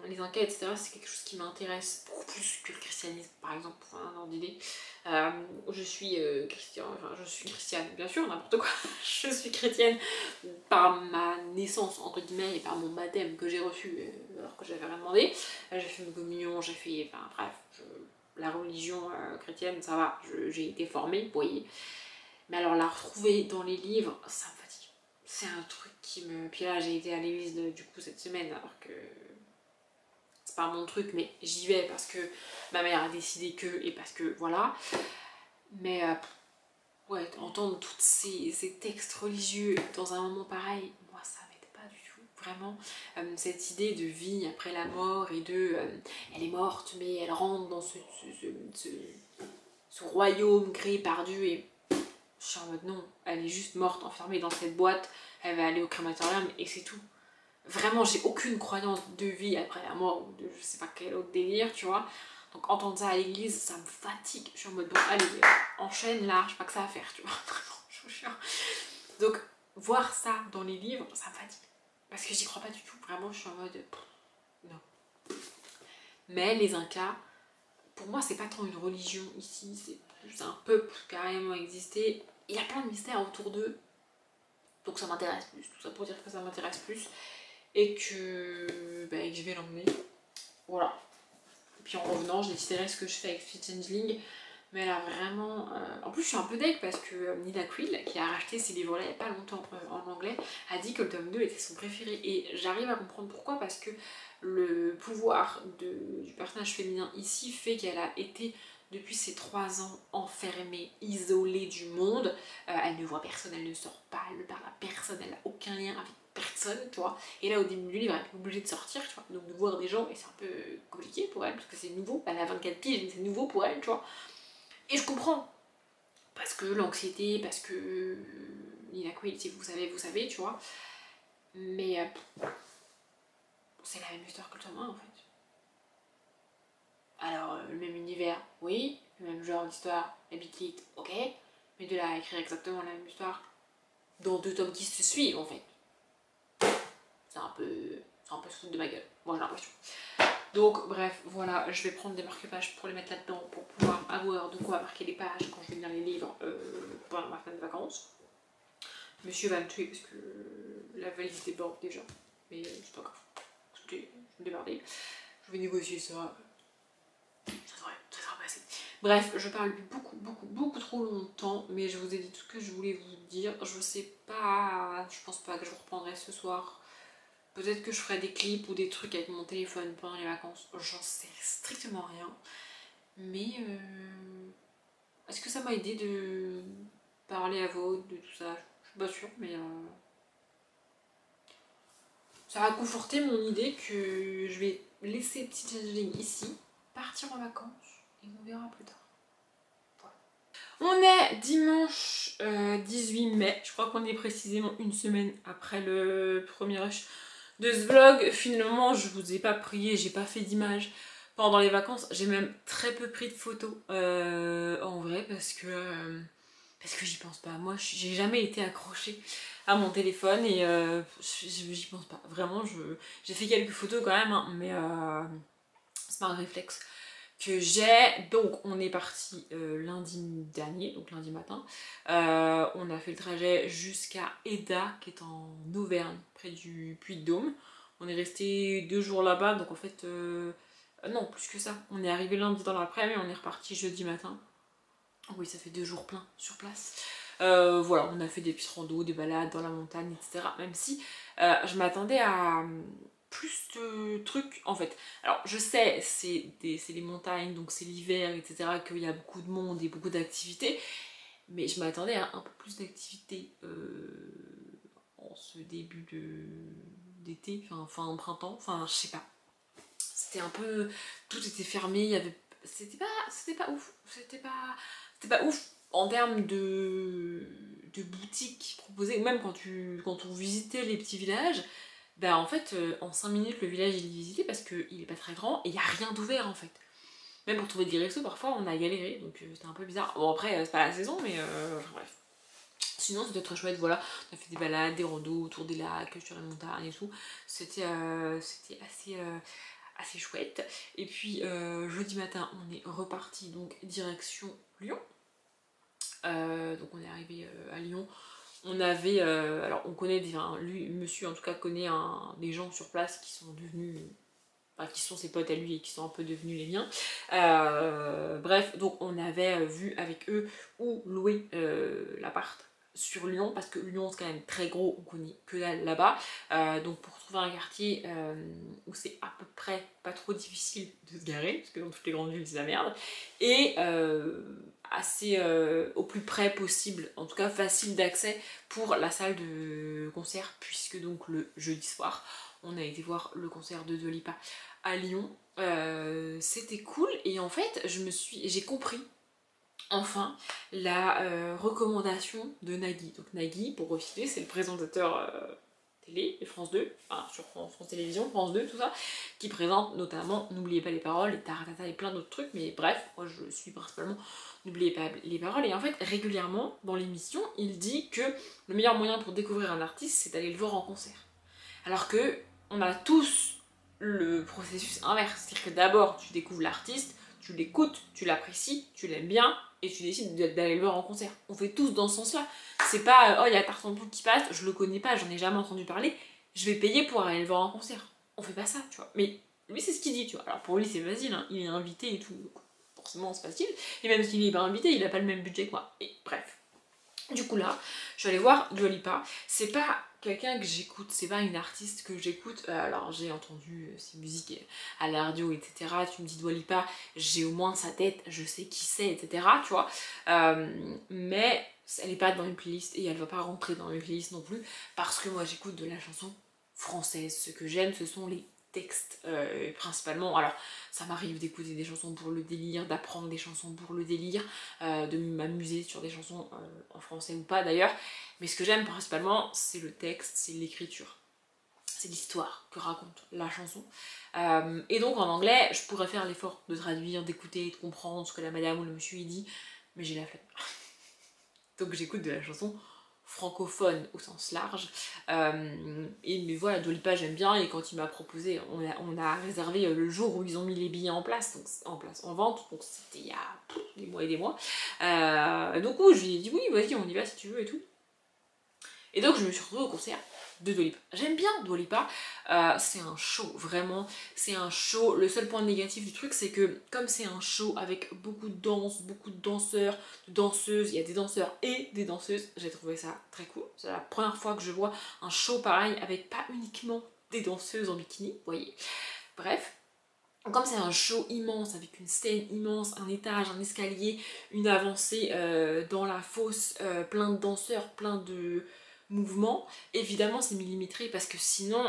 les Incas etc c'est quelque chose qui m'intéresse beaucoup plus que le christianisme par exemple, pour un ordre d'idée. Je suis chrétienne, bien sûr, n'importe quoi. Je suis chrétienne par ma naissance, entre guillemets, et par mon baptême que j'ai reçu alors que j'avais rien demandé. J'ai fait une communion, j'ai fait, enfin bref, la religion chrétienne, ça va, j'ai été formée, vous voyez. Mais alors la retrouver dans les livres, ça me fatigue. C'est un truc qui me... Puis là, j'ai été à l'église du coup cette semaine, alors que... C'est pas mon truc, mais j'y vais parce que ma mère a décidé que, et parce que voilà. Mais ouais, entendre tous ces textes religieux dans un moment pareil, moi ça m'aide pas du tout, vraiment. Cette idée de vie après la mort et de elle est morte mais elle rentre dans ce royaume créé par Dieu et je suis en mode non, elle est juste morte enfermée dans cette boîte, elle va aller au crématorium et c'est tout. Vraiment, j'ai aucune croyance de vie après la mort ou de je sais pas quel autre délire, tu vois. Donc entendre ça à l'église, ça me fatigue. Je suis en mode bon, allez, enchaîne là, je sais pas que ça à faire, tu vois. Je suis donc voir ça dans les livres, ça me fatigue. Parce que j'y crois pas du tout. Vraiment, je suis en mode non. Mais les Incas, pour moi, c'est pas tant une religion ici, c'est un peuple carrément existé. Il y a plein de mystères autour d'eux. Donc ça m'intéresse plus. Tout ça pour dire que ça m'intéresse plus. Et que je vais l'emmener. Voilà. Et puis en revenant, je déciderai ce que je fais avec Fit Changeling. Mais elle a vraiment... En plus, je suis un peu deg parce que Nina Quill, qui a racheté ces livres-là il n'y a pas longtemps en anglais, a dit que le tome 2 était son préféré. Et j'arrive à comprendre pourquoi, parce que le pouvoir du personnage féminin ici fait qu'elle a été, depuis ses 3 ans, enfermée, isolée du monde. Elle ne voit personne, elle ne sort pas, elle ne parle à personne, elle n'a aucun lien avec personne, tu vois. Et là, au début du livre, elle est obligée de sortir, tu vois, donc de voir des gens, et c'est un peu compliqué pour elle, parce que c'est nouveau. Elle a 24 piges, mais c'est nouveau pour elle, tu vois. Et je comprends, parce que l'anxiété, parce que Nina Quill, si vous savez, tu vois. Mais c'est la même histoire que le tome 1 en fait. Alors, le même univers, oui, le même genre d'histoire, la Beat, ok, mais de là à écrire exactement la même histoire dans 2 tomes qui se suivent en fait, c'est un peu se foutre de ma gueule, moi j'ai l'impression. Donc bref, voilà, je vais prendre des marque-pages pour les mettre là-dedans pour pouvoir avoir de quoi marquer les pages quand je vais lire les livres pendant ma fin de vacances. Monsieur va me tuer parce que la valise déborde déjà, mais c'est pas grave, je vais me démerder. Je vais négocier ça, ça sera passé. Bref, je parle beaucoup trop longtemps, mais je vous ai dit tout ce que je voulais vous dire. Je sais pas, je pense pas que je reprendrai ce soir. Peut-être que je ferai des clips ou des trucs avec mon téléphone pendant les vacances, j'en sais strictement rien. Mais est-ce que ça m'a aidé de parler à voix haute de tout ça? Je suis pas sûre, mais ça a conforté mon idée que je vais laisser petit changeling ici, partir en vacances et on verra plus tard. Voilà. On est dimanche 18 mai, je crois qu'on est précisément une semaine après le premier rush de ce vlog. Finalement, je vous ai pas prié, j'ai pas fait d'image pendant les vacances. J'ai même très peu pris de photos en vrai parce que j'y pense pas. Moi, j'ai jamais été accrochée à mon téléphone et j'y pense pas. Vraiment, j'ai fait quelques photos quand même, hein, mais c'est pas un réflexe que j'ai. Donc on est parti lundi dernier, donc lundi matin. On a fait le trajet jusqu'à Eda, qui est en Auvergne, près du Puy-de-Dôme. On est resté 2 jours là-bas, donc en fait, non, plus que ça. On est arrivé lundi dans l'après-midi, on est reparti jeudi matin. Oui, ça fait 2 jours pleins sur place. Voilà, on a fait des petites randos, des balades dans la montagne, etc. Même si je m'attendais à plus de trucs en fait. Alors je sais, c'est les montagnes, donc c'est l'hiver, etc. Qu'il y a beaucoup de monde et beaucoup d'activités. Mais je m'attendais à un peu plus d'activités en ce début d'été, enfin printemps, enfin je sais pas. C'était un peu... Tout était fermé, il y avait... C'était pas ouf. C'était pas ouf en termes de boutiques proposées. Même quand on visitait les petits villages, bah en fait, en 5 minutes, le village il est visité parce qu'il est pas très grand et il n'y a rien d'ouvert en fait. Même pour trouver des restos, parfois on a galéré, donc c'était un peu bizarre. Bon après, c'est pas la saison, mais bref. Sinon c'était très chouette, voilà, on a fait des balades, des randos autour des lacs, sur les montagnes et tout. C'était assez chouette. Et puis jeudi matin on est reparti donc direction Lyon. Donc on est arrivé à Lyon. On avait, alors on connaît, enfin, lui, monsieur en tout cas connaît des gens sur place qui sont devenus, enfin qui sont ses potes à lui et qui sont un peu devenus les miens. Bref, donc on avait vu avec eux où louer l'appart sur Lyon, parce que Lyon c'est quand même très gros, on connaît que là-bas. Donc pour trouver un quartier où c'est à peu près pas trop difficile de se garer, parce que dans toutes les grandes villes c'est la merde, et assez au plus près possible, en tout cas facile d'accès pour la salle de concert, puisque donc le jeudi soir on a été voir le concert de Dua Lipa à Lyon. C'était cool et en fait j'ai compris enfin la recommandation de Nagui. Donc Nagui, pour resituer, c'est le présentateur télé et France 2, enfin sur France Télévisions, France 2, tout ça, qui présente notamment N'oubliez pas les paroles et Taratata et plein d'autres trucs, mais bref, moi je suis principalement N'oubliez pas les paroles, et en fait régulièrement dans l'émission il dit que le meilleur moyen pour découvrir un artiste c'est d'aller le voir en concert. Alors que on a tous le processus inverse, c'est-à-dire que d'abord tu découvres l'artiste, tu l'écoutes, tu l'apprécies, tu l'aimes bien, et tu décides d'aller le voir en concert. On fait tous dans ce sens-là. C'est pas, oh il y a Tarzan qui passe, je le connais pas, j'en ai jamais entendu parler, je vais payer pour aller le voir en concert. On fait pas ça, tu vois. Mais lui c'est ce qu'il dit, tu vois. Alors pour lui c'est facile, hein. Il est invité et tout, forcément c'est facile. Et même s'il est pas invité, il a pas le même budget que moi. Et bref. Du coup là, je suis allée voir Dua Lipa. C'est pas quelqu'un que j'écoute, c'est pas une artiste que j'écoute. Alors j'ai entendu ses musiques à la radio, etc. Tu me dis Dua Lipa, j'ai au moins sa tête, je sais qui c'est, etc. Tu vois. Mais elle est pas dans une playlist et elle va pas rentrer dans une playlist non plus parce que moi j'écoute de la chanson française. Ce que j'aime, ce sont les textes principalement. Alors ça m'arrive d'écouter des chansons pour le délire, d'apprendre des chansons pour le délire, de m'amuser sur des chansons en français ou pas d'ailleurs, mais ce que j'aime principalement c'est le texte, c'est l'écriture, c'est l'histoire que raconte la chanson. Et donc en anglais je pourrais faire l'effort de traduire, d'écouter, de comprendre ce que la madame ou le monsieur y dit, mais j'ai la flemme. Donc j'écoute de la chanson francophone au sens large. Mais voilà, Dua Lipa j'aime bien, et quand il m'a proposé, on a réservé le jour où ils ont mis les billets en place, en vente, donc c'était il y a des mois et des mois. Donc oui, je lui ai dit oui, vas-y, on y va si tu veux et tout. Et donc je me suis retrouvée au concert de Dua Lipa. J'aime bien Dua Lipa, c'est un show, vraiment, c'est un show. Le seul point négatif du truc, c'est que comme c'est un show avec beaucoup de danse, beaucoup de danseurs, de danseuses, il y a des danseurs et des danseuses, j'ai trouvé ça très cool. C'est la première fois que je vois un show pareil avec pas uniquement des danseuses en bikini, vous voyez. Bref. Comme c'est un show immense, avec une scène immense, un étage, un escalier, une avancée dans la fosse, plein de danseurs, plein de mouvements, évidemment c'est millimétré parce que sinon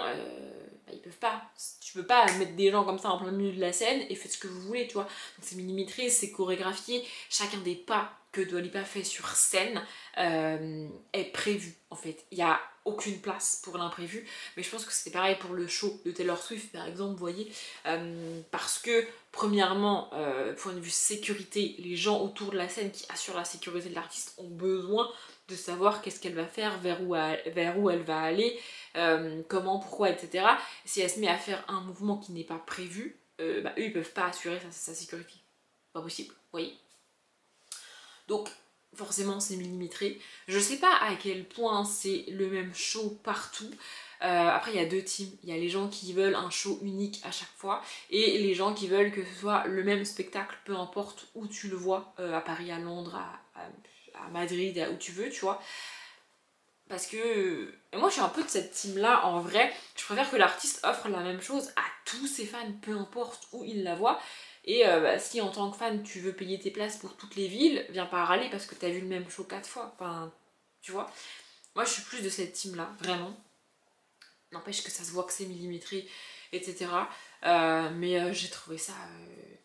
ils peuvent pas. Tu peux pas mettre des gens comme ça en plein milieu de la scène et faites ce que vous voulez, tu vois. Donc c'est millimétré, c'est chorégraphié, chacun des pas que Dua Lipa fait sur scène est prévu en fait. Il y a aucune place pour l'imprévu, mais je pense que c'était pareil pour le show de Taylor Swift par exemple, vous voyez, parce que premièrement, point de vue sécurité, les gens autour de la scène qui assurent la sécurité de l'artiste ont besoin de savoir qu'est-ce qu'elle va faire, vers où elle va aller, comment, pourquoi, etc. Si elle se met à faire un mouvement qui n'est pas prévu, eux ils peuvent pas assurer sa sécurité. Pas possible, vous voyez. Donc forcément c'est millimétré. Je sais pas à quel point c'est le même show partout. Après il y a deux teams, il y a les gens qui veulent un show unique à chaque fois et les gens qui veulent que ce soit le même spectacle, peu importe où tu le vois, à Paris, à Londres, à Madrid, où tu veux, tu vois. Parce que moi je suis un peu de cette team là, en vrai, je préfère que l'artiste offre la même chose à tous ses fans, peu importe où ils la voient. Et si en tant que fan tu veux payer tes places pour toutes les villes, viens pas râler parce que t'as vu le même show 4 fois, enfin tu vois. Moi je suis plus de cette team là, vraiment. N'empêche que ça se voit que c'est millimétré, etc. Mais j'ai trouvé ça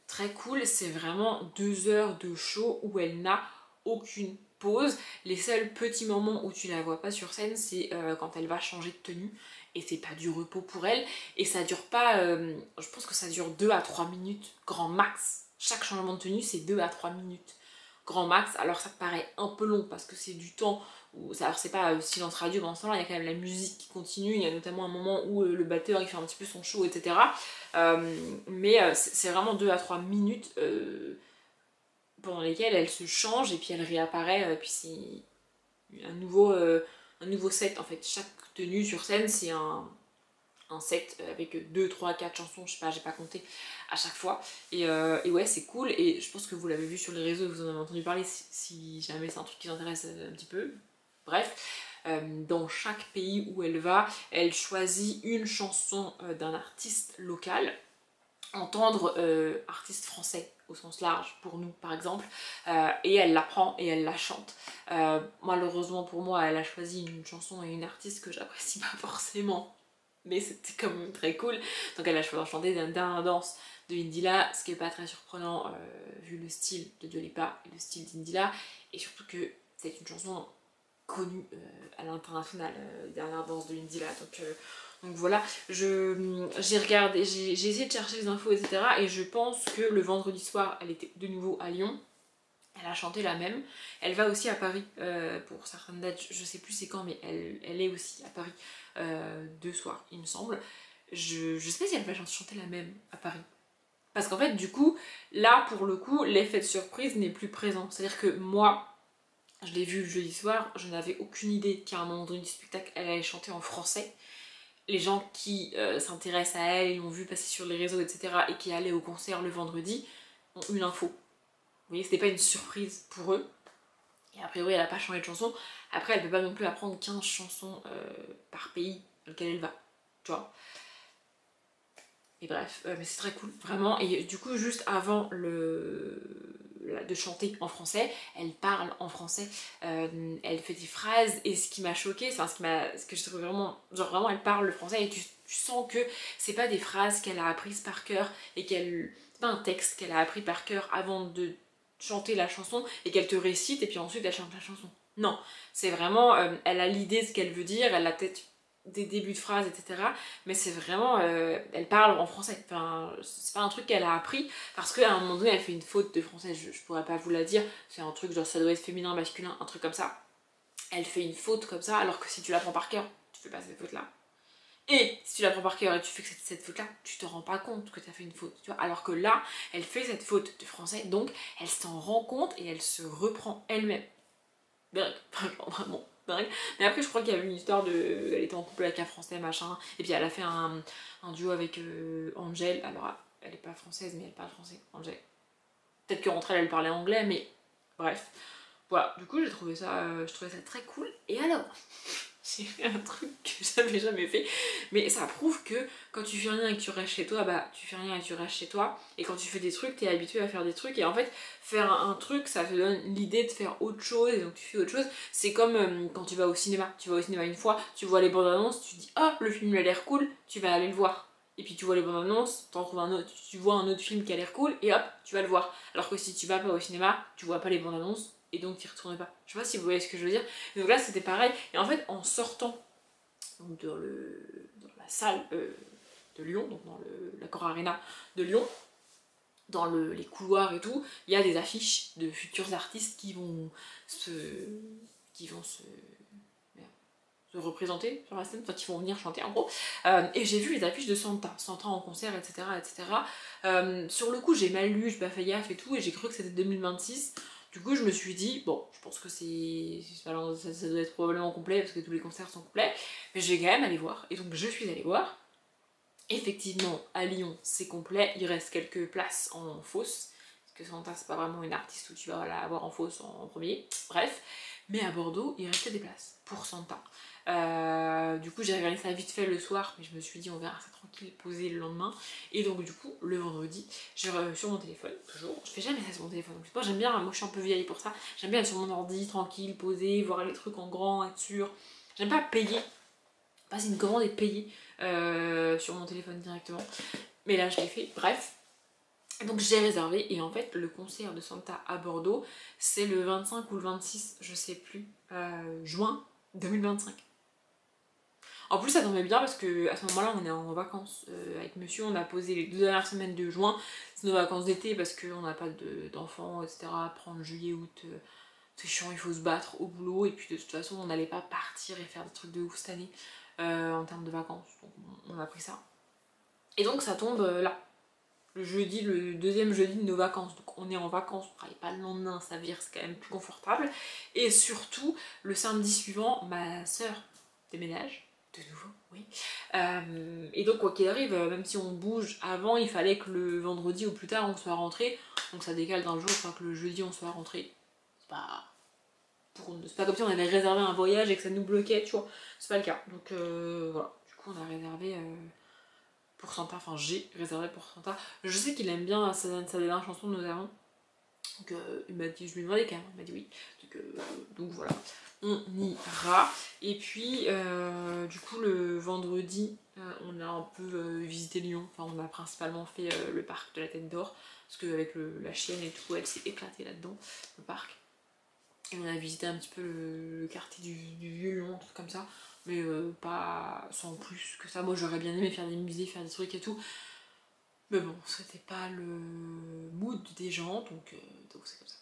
très cool, c'est vraiment 2 heures de show où elle n'a aucune pause. Les seuls petits moments où tu la vois pas sur scène, c'est quand elle va changer de tenue, et c'est pas du repos pour elle, et ça dure pas, je pense que ça dure 2 à 3 minutes, grand max. Chaque changement de tenue c'est 2 à 3 minutes, grand max. Alors ça te paraît un peu long parce que c'est du temps où, alors c'est pas silence radio pendant ce temps là, il y a quand même la musique qui continue, il y a notamment un moment où le batteur il fait un petit peu son show, etc. Mais c'est vraiment 2 à 3 minutes pendant lesquelles elle se change et puis elle réapparaît, puis c'est un nouveau set en fait. Chaque tenue sur scène c'est un set avec 2, 3, 4 chansons, je sais pas, j'ai pas compté à chaque fois. Et ouais, c'est cool, et je pense que vous l'avez vu sur les réseaux, vous en avez entendu parler si jamais c'est un truc qui vous intéresse un petit peu. Bref, dans chaque pays où elle va, elle choisit une chanson d'un artiste local. Entendre artiste français au sens large pour nous par exemple, et elle la prend et elle la chante. Malheureusement pour moi elle a choisi une chanson et une artiste que j'apprécie pas forcément, mais c'était quand même très cool. Donc elle a choisi de chanter d'un danse de Indila, ce qui est pas très surprenant vu le style de Dua Lipa et le style d'Indila, et surtout que c'est une chanson connue à l'international, dernière danse de Indila. Donc voilà, j'ai regardé, j'ai essayé de chercher les infos, etc. Et je pense que le vendredi soir, elle était de nouveau à Lyon. Elle a chanté la même. Elle va aussi à Paris pour certaines dates, je sais plus c'est quand, mais elle est aussi à Paris 2 soirs, il me semble. Je sais pas si elle va chanter la même à Paris. Parce qu'en fait, du coup, là, pour le coup, l'effet de surprise n'est plus présent. C'est-à-dire que moi, je l'ai vu le jeudi soir, je n'avais aucune idée qu'à un moment donné du spectacle, elle allait chanter en français. Les gens qui s'intéressent à elle, ils l'ont vu passer sur les réseaux, etc. et qui allaient au concert le vendredi, ont eu l'info. Vous voyez, c'était pas une surprise pour eux. Et a priori, elle a pas changé de chanson. Après, elle peut pas non plus apprendre 15 chansons par pays dans lequel elle va. Tu vois. Et bref, mais c'est très cool, vraiment. Et du coup, juste avant de chanter en français, elle parle en français, elle fait des phrases, et ce qui m'a choquée, enfin ce que je trouve vraiment, genre vraiment elle parle le français et tu sens que c'est pas des phrases qu'elle a apprises par cœur et c'est pas un texte qu'elle a appris par cœur avant de chanter la chanson et qu'elle te récite et puis ensuite elle chante la chanson. Non, c'est vraiment, elle a l'idée de ce qu'elle veut dire, elle a peut-être des débuts de phrases, etc. Mais c'est vraiment, elle parle en français. Enfin, c'est pas un truc qu'elle a appris parce qu'à un moment donné elle fait une faute de français, je pourrais pas vous la dire, c'est un truc genre ça doit être féminin, masculin, un truc comme ça. elle fait une faute comme ça, alors que si tu l'apprends par cœur, tu fais pas cette faute là. Et si tu l'apprends par cœur et tu fais que cette faute là, tu te rends pas compte que tu as fait une faute, tu vois. Alors que là, elle fait cette faute de français, donc elle s'en rend compte et elle se reprend elle-même. Dingue, vraiment dingue. Mais après, je crois qu'il y avait une histoire de. Elle était en couple avec un français, machin. Et puis elle a fait un duo avec Angel. Alors, elle est pas française, mais elle parle français, Angel. Peut-être qu'entre elles, elle parlait anglais, mais bref. Voilà, du coup, je trouvais ça très cool. Et alors, j'ai fait un truc que j'avais jamais fait, mais ça prouve que quand tu fais rien et que tu restes chez toi, bah tu fais rien et tu restes chez toi, et quand tu fais des trucs, t'es habitué à faire des trucs, et en fait, faire un truc, ça te donne l'idée de faire autre chose, et donc tu fais autre chose. C'est comme quand tu vas au cinéma une fois, tu vois les bandes annonces, tu dis oh le film il a l'air cool, tu vas aller le voir. Et puis tu vois les bandes annonces, t'en trouves un autre, tu vois un autre film qui a l'air cool, et hop, tu vas le voir. Alors que si tu vas pas au cinéma, tu vois pas les bandes annonces, et donc tu y retournes pas. Je sais pas si vous voyez ce que je veux dire. Donc là c'était pareil, et en fait en sortant donc dans la salle de Lyon, donc dans l'Accor Arena de Lyon, dans les couloirs et tout, il y a des affiches de futurs artistes qui vont se représenter sur la scène, enfin qui vont venir chanter en gros. Et j'ai vu les affiches de Santa en concert, etc. Sur le coup, j'ai mal lu, j'ai pas fait gaffe et tout, et j'ai cru que c'était 2026. Du coup, je me suis dit, bon, je pense que ça doit être probablement complet parce que tous les concerts sont complets, mais je vais quand même aller voir. Et donc, je suis allée voir. Effectivement, à Lyon, c'est complet. Il reste quelques places en fosse. Parce que Santa, c'est pas vraiment une artiste où tu vas la voir en fosse en premier. Bref. Mais à Bordeaux, il restait des places pour Santa. Du coup, j'ai regardé ça vite fait le soir, mais je me suis dit, on verra ça tranquille, posé le lendemain. Et donc, du coup, le vendredi, sur mon téléphone, toujours. Je fais jamais ça sur mon téléphone. Donc, moi, j'aime bien, moi, je suis un peu vieille pour ça. J'aime bien être sur mon ordi, tranquille, posé, voir les trucs en grand, être sûr. J'aime pas payer. Passer une commande et payer sur mon téléphone directement. Mais là, je l'ai fait. Bref. Donc j'ai réservé, et en fait le concert de Santa à Bordeaux c'est le 25 ou le 26, je sais plus, juin 2025. En plus ça tombait bien parce que à ce moment-là on est en vacances avec monsieur, on a posé les 2 dernières semaines de juin, c'est nos vacances d'été parce qu'on n'a pas d'enfants, etc. Prendre juillet, août, c'est chiant, il faut se battre au boulot, et puis de toute façon on n'allait pas partir et faire des trucs de ouf cette année en termes de vacances, donc on a pris ça. Et donc ça tombe là. Le jeudi, le deuxième jeudi de nos vacances. Donc on est en vacances, on travaille pas le lendemain, ça vire, c'est quand même plus confortable. Et surtout, le samedi suivant, ma soeur déménage, de nouveau, oui. Et donc quoi qu'il arrive, même si on bouge avant, il fallait que le vendredi ou plus tard on soit rentré. Donc ça décale d'un jour, enfin que le jeudi on soit rentré. C'est pas comme si on avait réservé un voyage et que ça nous bloquait, tu vois. C'est pas le cas. Donc voilà, du coup on a réservé... pour Santa, enfin j'ai réservé pour Santa. Je sais qu'il aime bien sa dernière chanson Nous avons. Donc il m'a dit, je lui ai demandé quand même, il m'a dit oui. Donc voilà, on ira. Et puis du coup le vendredi, on a un peu visité Lyon. Enfin on a principalement fait le parc de la Tête d'Or. Parce qu'avec la chienne et tout, elle s'est éclatée là-dedans, le parc. Et on a visité un petit peu le quartier du Vieux Lyon, un truc comme ça. Mais pas sans plus que ça. Moi j'aurais bien aimé faire des musées, faire des trucs et tout. Mais bon, c'était pas le mood des gens, donc c'est comme ça.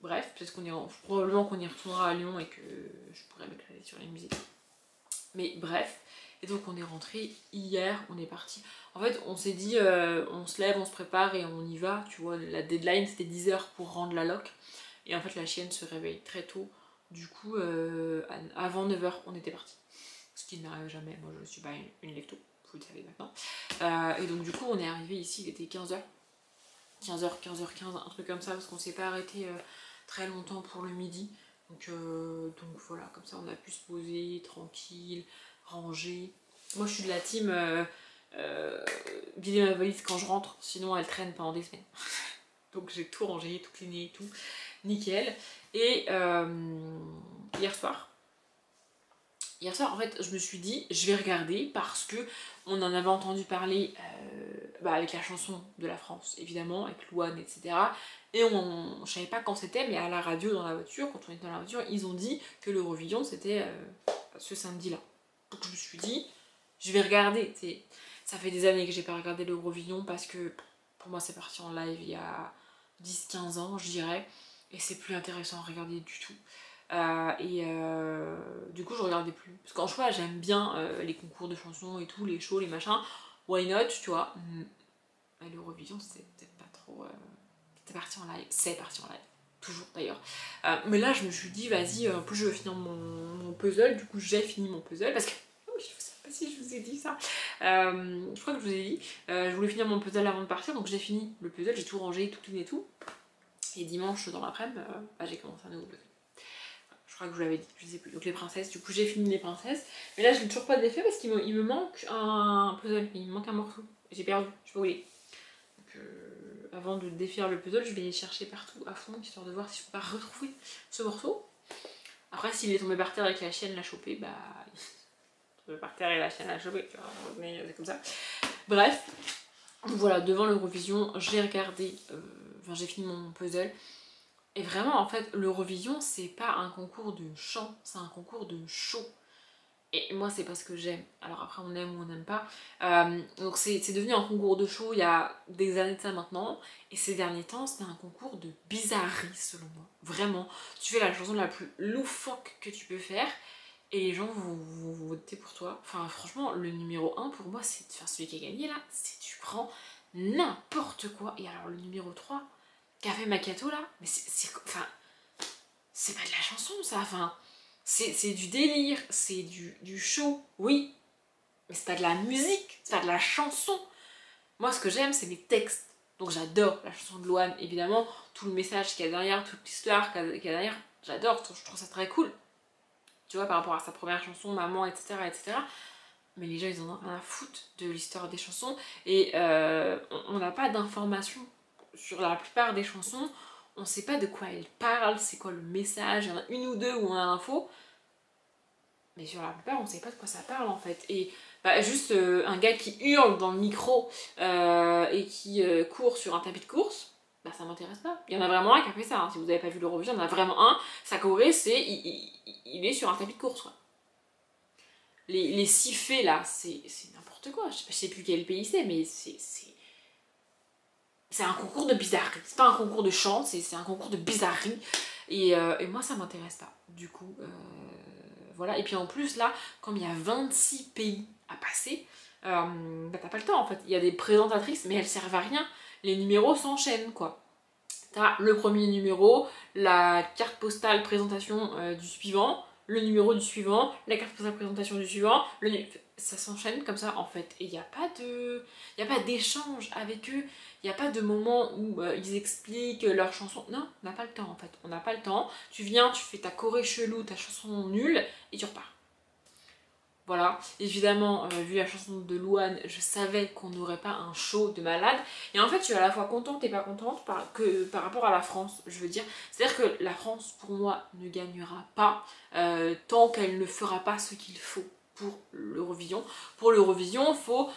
Bref, peut-être probablement qu'on y retournera à Lyon et que je pourrais m'éclater sur les musées. Mais bref, et donc on est rentré hier, on est parti. En fait, on s'est dit, on se lève, on se prépare et on y va. Tu vois, la deadline c'était 10 h pour rendre la loc. Et en fait, la chienne se réveille très tôt. Du coup, avant 9 h, on était parti. Ce qui n'arrive jamais. Moi, je suis pas une lecto, vous le savez maintenant. Et donc, du coup, on est arrivé ici, il était 15 h. 15h15, un truc comme ça, parce qu'on s'est pas arrêté très longtemps pour le midi. Donc voilà, comme ça, on a pu se poser tranquille, ranger. Moi, je suis de la team vider ma valise quand je rentre, sinon elle traîne pendant des semaines. Donc j'ai tout rangé, tout cleané et tout. Nickel. Et hier soir, en fait, je me suis dit, je vais regarder parce que on en avait entendu parler avec la chanson de la France, évidemment, avec Louane, etc. Et je savais pas quand c'était, mais à la radio, dans la voiture, quand on était dans la voiture, ils ont dit que l'Eurovision, c'était ce samedi-là. Donc je me suis dit, je vais regarder. Ça fait des années que j'ai pas regardé l'Eurovision parce que pour moi, c'est parti en live il y a 10-15 ans, je dirais. Et c'est plus intéressant à regarder du tout. Du coup je regardais plus. Parce qu'en choix j'aime bien les concours de chansons et tout, les shows, les machins. Why not, tu vois. L'Eurovision c'est peut-être pas trop... C'était parti en live, c'est parti en live. Toujours d'ailleurs. Mais là je me suis dit vas-y, en plus je veux finir mon puzzle. Du coup j'ai fini mon puzzle parce que... Je sais pas si je vous ai dit ça. Je crois que je vous ai dit. Je voulais finir mon puzzle avant de partir, donc j'ai fini le puzzle, j'ai tout rangé, tout clean et tout. Et dimanche dans l'après-midi, j'ai commencé un nouveau puzzle. Je crois que je vous l'avais dit, je sais plus. Donc les princesses, du coup j'ai fini les princesses. Mais là je l'ai toujours pas défait parce qu'il me manque un puzzle, il me manque un morceau. J'ai perdu, je sais pas où il est. Donc avant de défaire le puzzle, je vais chercher partout à fond, histoire de voir si je peux pas retrouver ce morceau. Après s'il est tombé par terre et que la chienne l'a chopé, bah... par terre et la chaîne à choper, mais c'est comme ça. Bref, voilà, devant l'Eurovision, j'ai regardé, enfin j'ai fini mon puzzle. Et vraiment, en fait, l'Eurovision, c'est pas un concours de chant, c'est un concours de show. Et moi, c'est pas ce que j'aime. Alors après, on aime ou on n'aime pas. Donc c'est devenu un concours de show il y a des années de ça maintenant. Et ces derniers temps, c'est un concours de bizarrerie, selon moi. Vraiment, tu fais la chanson la plus loufoque que tu peux faire. Et les gens vont voter pour toi. Enfin, franchement, le numéro 1 pour moi, c'est celui qui a gagné là, c'est tu prends n'importe quoi. Et alors, le numéro 3, Café Macchiato là, mais enfin, c'est pas de la chanson ça. Enfin, c'est du délire, c'est du show, oui, mais c'est pas de la musique, c'est pas de la chanson. Moi, ce que j'aime, c'est les textes. Donc, j'adore la chanson de Louane, évidemment, tout le message qu'il y a derrière, toute l'histoire qu'il y a derrière, j'adore, je trouve ça très cool. Tu vois, par rapport à sa première chanson, Maman, etc., etc. Mais les gens, ils en ont rien à foutre de l'histoire des chansons. Et on n'a pas d'informations sur la plupart des chansons. On sait pas de quoi elles parlent, c'est quoi le message. Il y en a une ou deux où on a l'info. Mais sur la plupart, on sait pas de quoi ça parle, en fait. Et juste un gars qui hurle dans le micro et qui court sur un tapis de course, bah ça m'intéresse pas. Il y en a vraiment un qui a fait ça, hein. Si vous avez pas vu l'Eurovision, il y en a vraiment un. Sa choré, c'est il est sur un tapis de course, quoi. Les sifflets là, c'est n'importe quoi. Je sais plus quel pays c'est, mais c'est un concours de bizarrerie. C'est pas un concours de chant, c'est un concours de bizarrerie. Et moi, ça m'intéresse pas. Du coup, voilà. Et puis en plus, là, comme il y a 26 pays à passer, bah t'as pas le temps en fait. Il y a des présentatrices, mais elles servent à rien. Les numéros s'enchaînent, quoi. T'as le premier numéro, la carte postale présentation du suivant, le numéro du suivant, la carte postale présentation du suivant, ça s'enchaîne comme ça en fait. Et il n'y a pas d'échange avec eux, il n'y a pas de moment où ils expliquent leur chanson. Non, on n'a pas le temps en fait, on n'a pas le temps. Tu viens, tu fais ta choré chelou, ta chanson nulle, et tu repars. Voilà, évidemment, vu la chanson de Louane, je savais qu'on n'aurait pas un show de malade. Et en fait, je suis à la fois contente et pas contente par rapport à la France, je veux dire. C'est-à-dire que la France, pour moi, ne gagnera pas tant qu'elle ne fera pas ce qu'il faut pour l'Eurovision. Pour l'Eurovision, il faut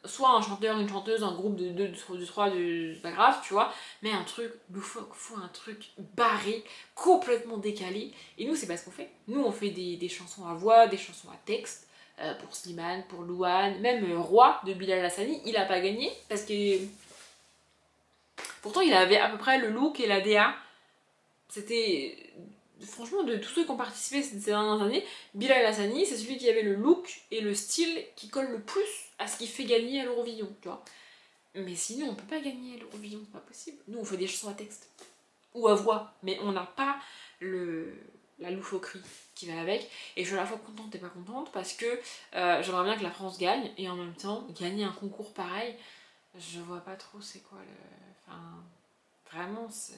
soit un chanteur, une chanteuse, un groupe de 2, de 3, c'est pas grave, tu vois, mais un truc loufoque, faut un truc barré, complètement décalé. Et nous, c'est pas ce qu'on fait. Nous, on fait des chansons à voix, des chansons à texte, pour Slimane, pour Louane, même Roi de Bilal Hassani, il a pas gagné, parce que... Pourtant, il avait à peu près le look et la DA. C'était... Franchement, de tous ceux qui ont participé ces dernières années, Bilal Hassani, c'est celui qui avait le look et le style qui colle le plus à ce qui fait gagner à l'Eurovision, tu vois. Mais sinon, on peut pas gagner à l'Eurovision, c'est pas possible. Nous, on fait des chansons à texte ou à voix, mais on n'a pas la loufoquerie qui va avec. Et je suis à la fois contente et pas contente parce que j'aimerais bien que la France gagne, et en même temps, gagner un concours pareil, je vois pas trop c'est quoi le... Enfin, vraiment, c'est...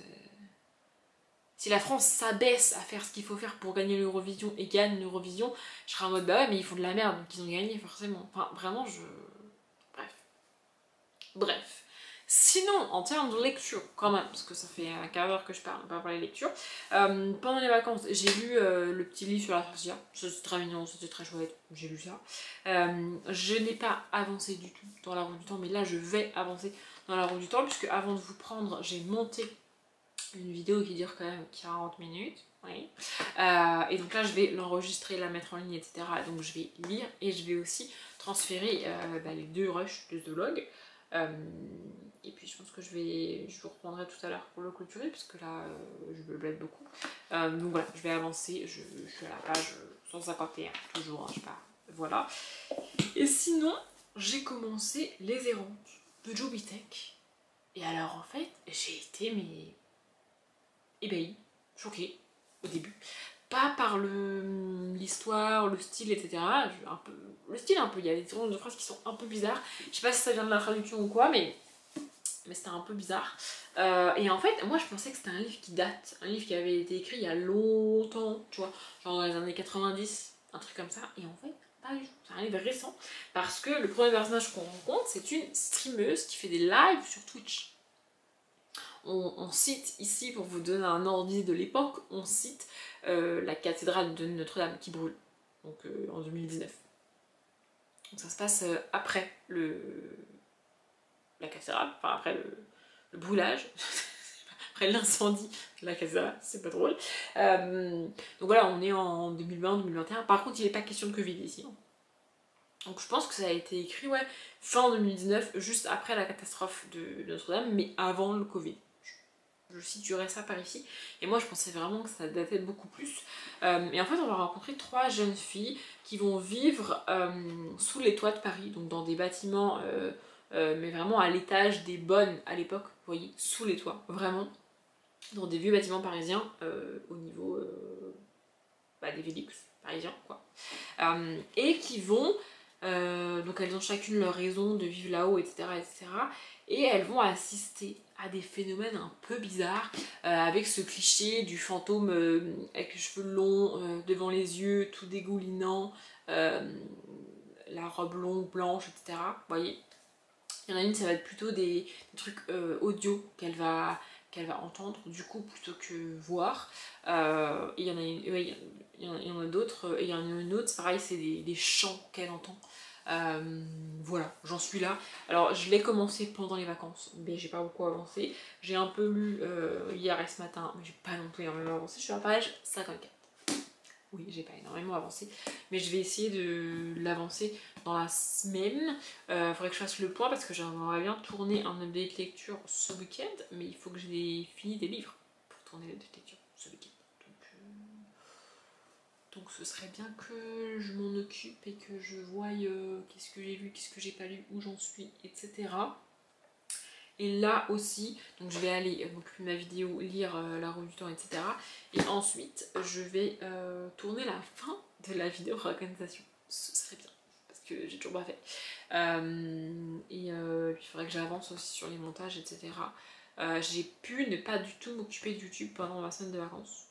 Si la France s'abaisse à faire ce qu'il faut faire pour gagner l'Eurovision et gagne l'Eurovision, je serai en mode bah ouais, mais ils font de la merde, donc ils ont gagné forcément. Enfin, vraiment, Bref. Sinon, en termes de lecture, quand même, parce que ça fait un quart d'heure que je parle, on va parler lecture. Pendant les vacances, j'ai lu le petit livre sur la sorcière. C'était très mignon, c'était très chouette, j'ai lu ça. Je n'ai pas avancé du tout dans la roue du temps, mais là je vais avancer dans la roue du temps, puisque avant de vous prendre, j'ai monté une vidéo qui dure quand même 40 minutes. Oui. Et donc là je vais l'enregistrer, la mettre en ligne, etc. Donc je vais lire et je vais aussi transférer les 2 rushs de The Vlog. Et puis je pense que je vous reprendrai tout à l'heure pour le clôturer, parce que là je me blesse beaucoup. Donc voilà, je vais avancer, je suis à la page 151, toujours, hein, je sais pas, voilà. Et sinon, j'ai commencé Les Errantes de Joe Tech. Et alors en fait, j'ai été mais ébahie, choquée au début. Pas par l'histoire, le style, etc. Le style un peu, il y a des tournures de phrases qui sont un peu bizarres. Je sais pas si ça vient de la traduction ou quoi, mais c'était un peu bizarre. Et en fait, moi je pensais que c'était un livre qui date, un livre qui avait été écrit il y a longtemps, tu vois, genre dans les années 90, un truc comme ça. Et en fait, pas du tout, c'est un livre récent, parce que le premier personnage qu'on rencontre, c'est une streameuse qui fait des lives sur Twitch. On cite ici, pour vous donner un ordre d'idée de l'époque, on cite la cathédrale de Notre-Dame qui brûle, donc en 2019. Donc ça se passe après la cathédrale, enfin après le brûlage, après l'incendie de la cathédrale, c'est pas drôle. Donc voilà, on est en 2020-2021. Par contre, il n'est pas question de Covid ici. Hein. Donc je pense que ça a été écrit fin 2019, juste après la catastrophe de Notre-Dame, mais avant le Covid. Je situerais ça par ici. Et moi, je pensais vraiment que ça datait beaucoup plus. Et en fait, on va rencontrer 3 jeunes filles qui vont vivre sous les toits de Paris, donc dans des bâtiments, mais vraiment à l'étage des bonnes à l'époque, vous voyez, sous les toits, vraiment, dans des vieux bâtiments parisiens, au niveau des Vélux parisiens, quoi. Et qui vont, donc elles ont chacune leur raison de vivre là-haut, etc., etc., et elles vont assister à des phénomènes un peu bizarres, avec ce cliché du fantôme avec les cheveux longs, devant les yeux, tout dégoulinant, la robe longue, blanche, etc. Vous voyez, il y en a une, ça va être plutôt des trucs audio qu'elle va entendre du coup plutôt que voir. Et il y en a il y en a d'autres, et il y en a une autre, pareil, c'est des chants qu'elle entend. Voilà, j'en suis là. Alors je l'ai commencé pendant les vacances, mais j'ai pas beaucoup avancé. J'ai un peu lu hier et ce matin, mais j'ai pas non plus énormément avancé. Je suis à la page 54. Oui, j'ai pas énormément avancé, mais je vais essayer de l'avancer dans la semaine. Faudrait que je fasse le point parce que j'aimerais bien tourner un update lecture ce week-end, mais il faut que j'ai fini des livres pour tourner l'update lecture ce week-end. Donc ce serait bien que je m'en occupe et que je voie qu'est-ce que j'ai vu, qu'est-ce que j'ai pas lu, où j'en suis, etc. Et là aussi, donc je vais aller m'occuper de ma vidéo, lire la revue du temps, etc. Et ensuite, je vais tourner la fin de la vidéo réorganisation. Ce serait bien, parce que j'ai toujours pas fait. Puis il faudrait que j'avance aussi sur les montages, etc. J'ai pu ne pas du tout m'occuper de YouTube pendant ma semaine de vacances.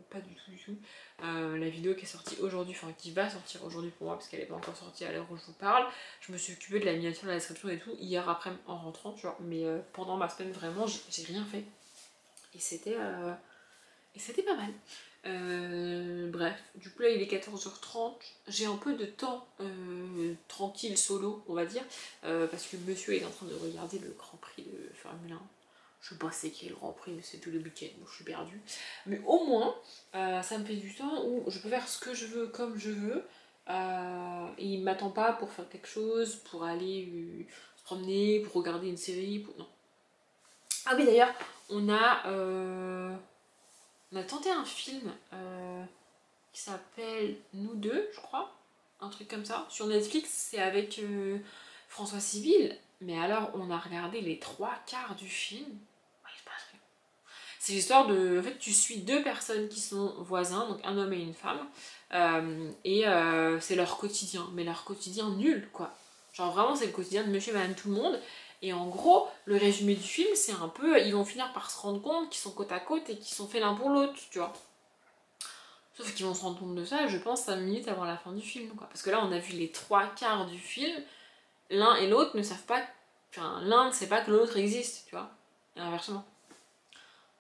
Pas du tout, du tout. La vidéo qui est sortie aujourd'hui, enfin qui va sortir aujourd'hui pour moi parce qu'elle n'est pas encore sortie à l'heure où je vous parle, je me suis occupée de la miniature, de la description et tout hier après en rentrant, tu vois, mais pendant ma semaine vraiment j'ai rien fait et c'était pas mal. Bref, du coup là il est 14h30, j'ai un peu de temps tranquille solo on va dire, parce que monsieur est en train de regarder le Grand Prix de Formule 1. Je sais pas c'est qui est le Grand Prix, mais c'est tout le week-end, donc je suis perdue. Mais au moins, ça me fait du temps où je peux faire ce que je veux, comme je veux. Et il m'attend pas pour faire quelque chose, pour aller se promener, pour regarder une série, non. Ah oui d'ailleurs, on a tenté un film qui s'appelle Nous deux, je crois. Un truc comme ça. Sur Netflix, c'est avec François Civil. Mais alors, on a regardé les 3/4 du film. C'est l'histoire de... En fait, tu suis 2 personnes qui sont voisins, donc un homme et une femme, c'est leur quotidien, mais leur quotidien nul, quoi. Genre vraiment, c'est le quotidien de monsieur et madame tout le monde, et en gros, le résumé du film, c'est un peu, ils vont finir par se rendre compte qu'ils sont côte à côte et qu'ils sont faits l'un pour l'autre, tu vois. Sauf qu'ils vont se rendre compte de ça, je pense, 5 minutes avant la fin du film, quoi. Parce que là, on a vu les 3/4 du film, l'un et l'autre ne savent pas... Enfin, l'un ne sait pas que l'autre existe, tu vois, et inversement.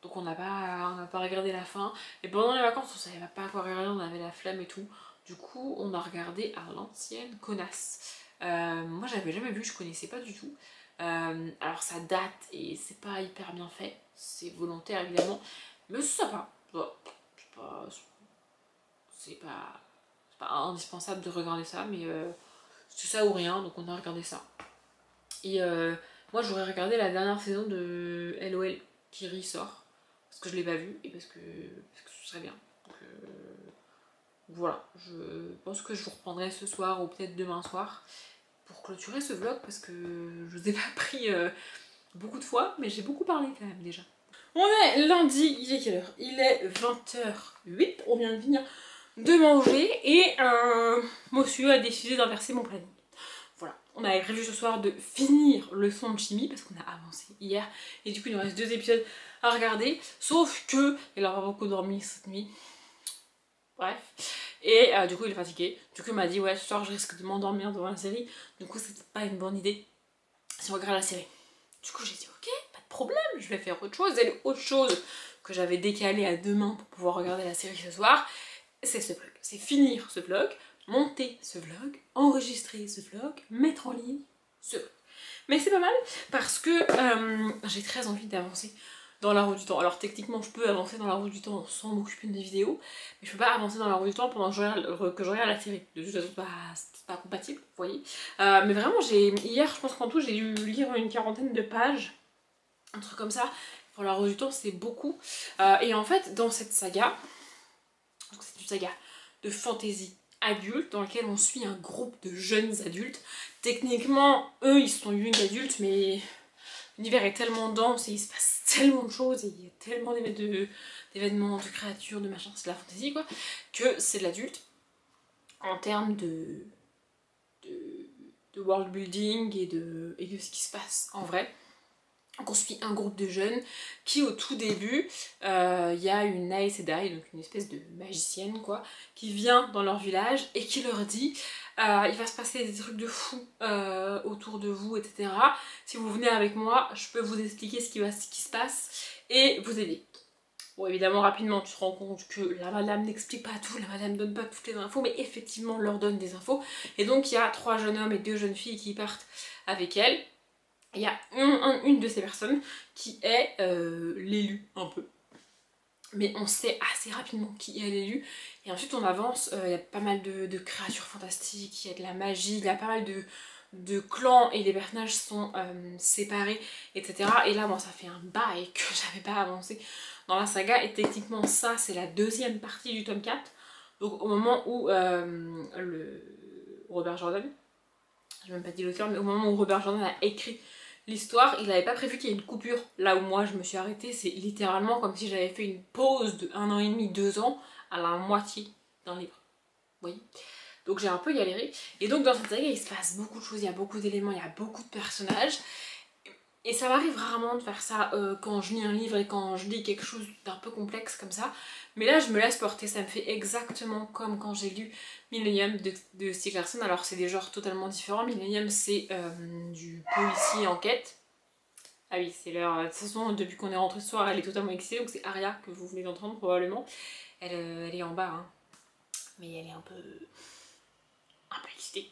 Donc on n'a pas regardé la fin. Et pendant les vacances, on savait pas quoi regarder, on avait la flemme et tout. Du coup, on a regardé à l'ancienne Connasse. Moi, j'avais jamais vu, je connaissais pas du tout. Alors ça date et c'est pas hyper bien fait. C'est volontaire évidemment. Mais c'est sympa. C'est pas indispensable de regarder ça, mais c'est ça ou rien, donc on a regardé ça. Et moi, j'aurais regardé la dernière saison de LOL qui ressort. parce que je l'ai pas vu et parce que ce serait bien. Donc, voilà, je pense que je vous reprendrai ce soir ou peut-être demain soir pour clôturer ce vlog parce que je vous ai pas pris beaucoup de fois, mais j'ai beaucoup parlé quand même déjà. On est lundi, il est quelle heure? Il est 20h08, on vient de finir de manger et monsieur a décidé d'inverser mon planning. Voilà, on avait prévu ce soir de finir le son de chimie parce qu'on a avancé hier et du coup il nous reste 2 épisodes à regarder, sauf que il a pas beaucoup dormi cette nuit. Bref, et du coup il est fatigué, du coup il m'a dit ouais ce soir je risque de m'endormir devant la série, du coup c'était pas une bonne idée si on regarde la série. Du coup j'ai dit ok, pas de problème, je vais faire autre chose, et l'autre chose que j'avais décalé à demain pour pouvoir regarder la série ce soir, c'est ce vlog, c'est finir ce vlog, monter ce vlog, enregistrer ce vlog, mettre en ligne ce vlog. Mais c'est pas mal parce que j'ai très envie d'avancer dans la roue du temps. Alors techniquement je peux avancer dans la roue du temps sans m'occuper de mes vidéos, mais je peux pas avancer dans la roue du temps pendant que je regarde la série. De toute façon c'est pas compatible, vous voyez. Mais vraiment hier je pense qu'en tout j'ai dû lire une 40aine de pages, un truc comme ça. Pour la roue du temps c'est beaucoup. Et en fait dans cette saga, c'est une saga de fantasy adulte dans lequel on suit un groupe de jeunes adultes. Techniquement eux ils sont young adultes, mais l'univers est tellement dense et il se passe tellement de choses et il y a tellement d'événements, de créatures, de machin, c'est de la fantasy quoi, que c'est de l'adulte en termes de world building et de ce qui se passe en vrai. Donc on suit un groupe de jeunes qui au tout début, il y a une Aes Sedai, donc une espèce de magicienne quoi, qui vient dans leur village et qui leur dit il va se passer des trucs de fou autour de vous, etc. Si vous venez avec moi, je peux vous expliquer ce qui se passe et vous aider. Bon évidemment rapidement tu te rends compte que la madame n'explique pas tout, la madame donne pas toutes les infos, mais effectivement leur donne des infos. Et donc il y a 3 jeunes hommes et 2 jeunes filles qui partent avec elle. Il y a une de ces personnes qui est l'élu un peu. Mais on sait assez rapidement qui est l'élu. Et ensuite on avance, il y a pas mal de créatures fantastiques, il y a de la magie, il y a pas mal de clans et les personnages sont séparés, etc. Et là moi ça fait un bail que j'avais pas avancé dans la saga. Et techniquement ça c'est la 2e partie du tome 4. Donc au moment où Robert Jordan, j'ai même pas dit l'auteur, mais au moment où Robert Jordan a écrit l'histoire, il n'avait pas prévu qu'il y ait une coupure. Là où moi je me suis arrêtée, c'est littéralement comme si j'avais fait une pause de 1 an et demi, 2 ans à la moitié d'un livre. Vous voyez ? Donc j'ai un peu galéré. Et donc dans cette saga il se passe beaucoup de choses, il y a beaucoup d'éléments, il y a beaucoup de personnages. Et ça m'arrive rarement de faire ça quand je lis un livre et quand je lis quelque chose d'un peu complexe comme ça. Mais là je me laisse porter, ça me fait exactement comme quand j'ai lu Millennium de Stieg Larsson. Alors c'est des genres totalement différents. Millennium c'est du policier enquête. Ah oui, c'est l'heure. De toute façon, depuis qu'on est rentré ce soir, elle est totalement excitée. Donc c'est Aria que vous venez d'entendre probablement. Elle est en bas, hein. Mais elle est un peu excitée.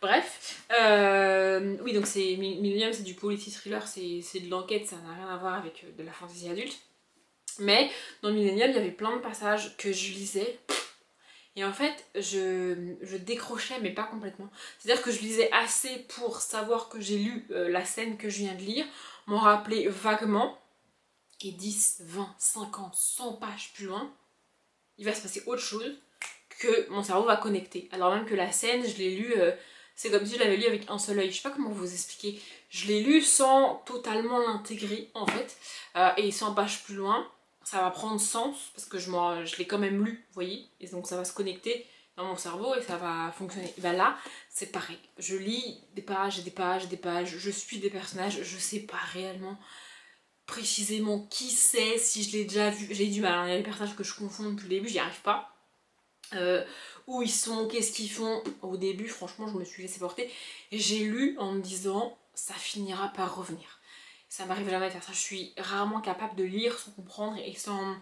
Bref, oui donc c'est Millennium, c'est du policy thriller, c'est de l'enquête, ça n'a rien à voir avec de la fantasy adulte. Mais dans Millennium, il y avait plein de passages que je lisais et en fait je décrochais mais pas complètement. C'est-à-dire que je lisais assez pour savoir que j'ai lu la scène que je viens de lire, m'en rappeler vaguement, et 10, 20, 50, 100 pages plus loin, il va se passer autre chose que mon cerveau va connecter. Alors même que la scène, je l'ai lue... c'est comme si je l'avais lu avec un seul œil. Je sais pas comment vous expliquer. Je l'ai lu sans totalement l'intégrer en fait. Et 100 pages plus loin, ça va prendre sens parce que je l'ai quand même lu, vous voyez. Et donc ça va se connecter dans mon cerveau et ça va fonctionner. Et ben là, c'est pareil. Je lis des pages et des pages et des pages. Je suis des personnages. Je sais pas réellement précisément qui c'est, si je l'ai déjà vu. J'ai du mal, hein. Il y a des personnages que je confonds depuis le début, j'y arrive pas. Où ils sont, qu'est-ce qu'ils font. Au début franchement je me suis laissée porter et j'ai lu en me disant ça finira par revenir. Ça m'arrive jamais de faire ça, je suis rarement capable de lire sans comprendre et sans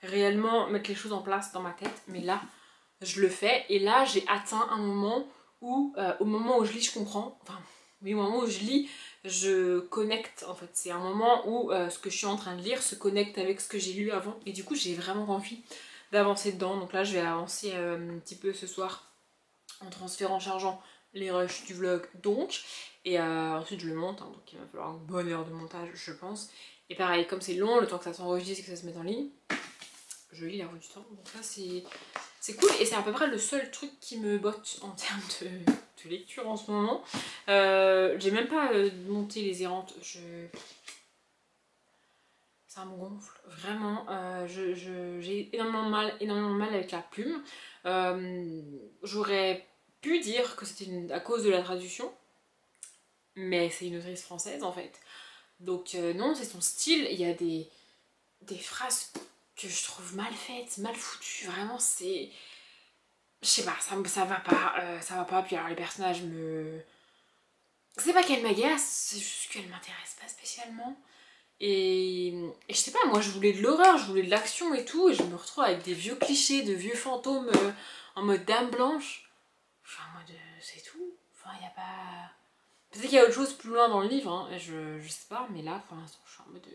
réellement mettre les choses en place dans ma tête, mais là je le fais. Et là j'ai atteint un moment où au moment où je lis je comprends, enfin oui, au moment où je lis je connecte en fait. C'est un moment où ce que je suis en train de lire se connecte avec ce que j'ai lu avant et du coup j'ai vraiment envie d'avancer dedans. Donc là je vais avancer un petit peu ce soir en transférant, chargeant les rushs du vlog donc. Et ensuite je le monte, hein, donc il va falloir une bonne heure de montage je pense. Et pareil, comme c'est long, le temps que ça s'enregistre et que ça se mette en ligne, je lis la roue du temps. Donc ça c'est cool et c'est à peu près le seul truc qui me botte en termes de lecture en ce moment. J'ai même pas monté les errantes, ça me gonfle, vraiment. J'ai énormément de mal avec la plume. J'aurais pu dire que c'était à cause de la traduction, mais c'est une autrice française en fait. Donc non, c'est son style. Il y a des phrases que je trouve mal faites, mal foutues. Vraiment, c'est... Je sais pas, ça va pas. Ça va pas. Puis alors les personnages me... C'est pas qu'elles m'agacent, c'est juste qu'elles m'intéressent pas spécialement. Et je sais pas, moi je voulais de l'horreur, je voulais de l'action et tout, et je me retrouve avec des vieux clichés de vieux fantômes en mode dame blanche. Enfin, en mode c'est tout. Enfin, y a pas... Peut-être qu'il y a autre chose plus loin dans le livre, hein, je sais pas, mais là pour l'instant je suis en mode...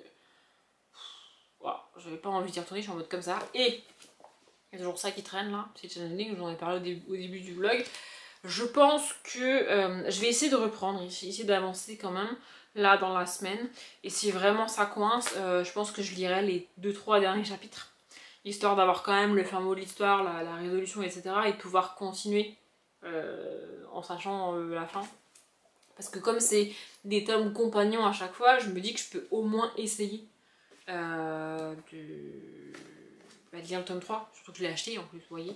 Wow, j'avais pas envie d'y retourner, je suis en mode comme ça. Et il y a toujours ça qui traîne là, c'est channeling, j'en ai parlé au début du vlog. Je pense que je vais essayer de reprendre, essayer d'avancer quand même là dans la semaine. Et si vraiment ça coince, je pense que je lirai les 2-3 derniers chapitres. Histoire d'avoir quand même le fin mot de l'histoire, la résolution, etc. Et de pouvoir continuer en sachant la fin. Parce que comme c'est des tomes compagnons à chaque fois, je me dis que je peux au moins essayer de lire le tome 3. Surtout que je l'ai acheté en plus, vous voyez.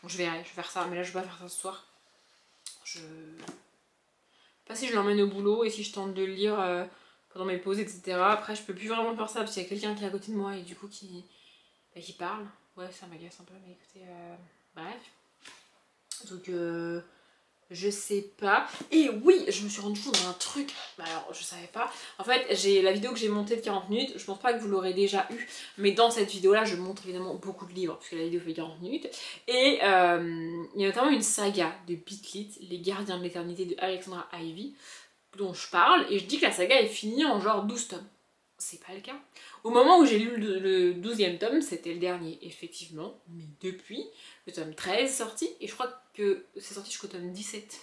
Donc je vais faire ça, mais là je vais pas faire ça ce soir. Pas si je l'emmène au boulot et si je tente de le lire pendant mes pauses, etc. Après, je peux plus vraiment faire ça parce qu'il y a quelqu'un qui est à côté de moi et du coup qui parle. Ouais, ça m'agace un peu, mais écoutez, bref. Donc, je sais pas. Et oui, je me suis rendu compte d'un truc. Alors, je savais pas. En fait, j'ai la vidéo que j'ai montée de 40 minutes. Je pense pas que vous l'aurez déjà eu. Mais dans cette vidéo-là, je montre évidemment beaucoup de livres. Puisque la vidéo fait 40 minutes. Et il y a notamment une saga de Beat Lit, Les Gardiens de l'Éternité de Alexandra Ivy, dont je parle. Et je dis que la saga est finie en genre 12 tomes. C'est pas le cas. Au moment où j'ai lu le 12e tome, c'était le dernier, effectivement. Mais depuis, le tome 13 est sorti, et je crois que c'est sorti jusqu'au tome 17.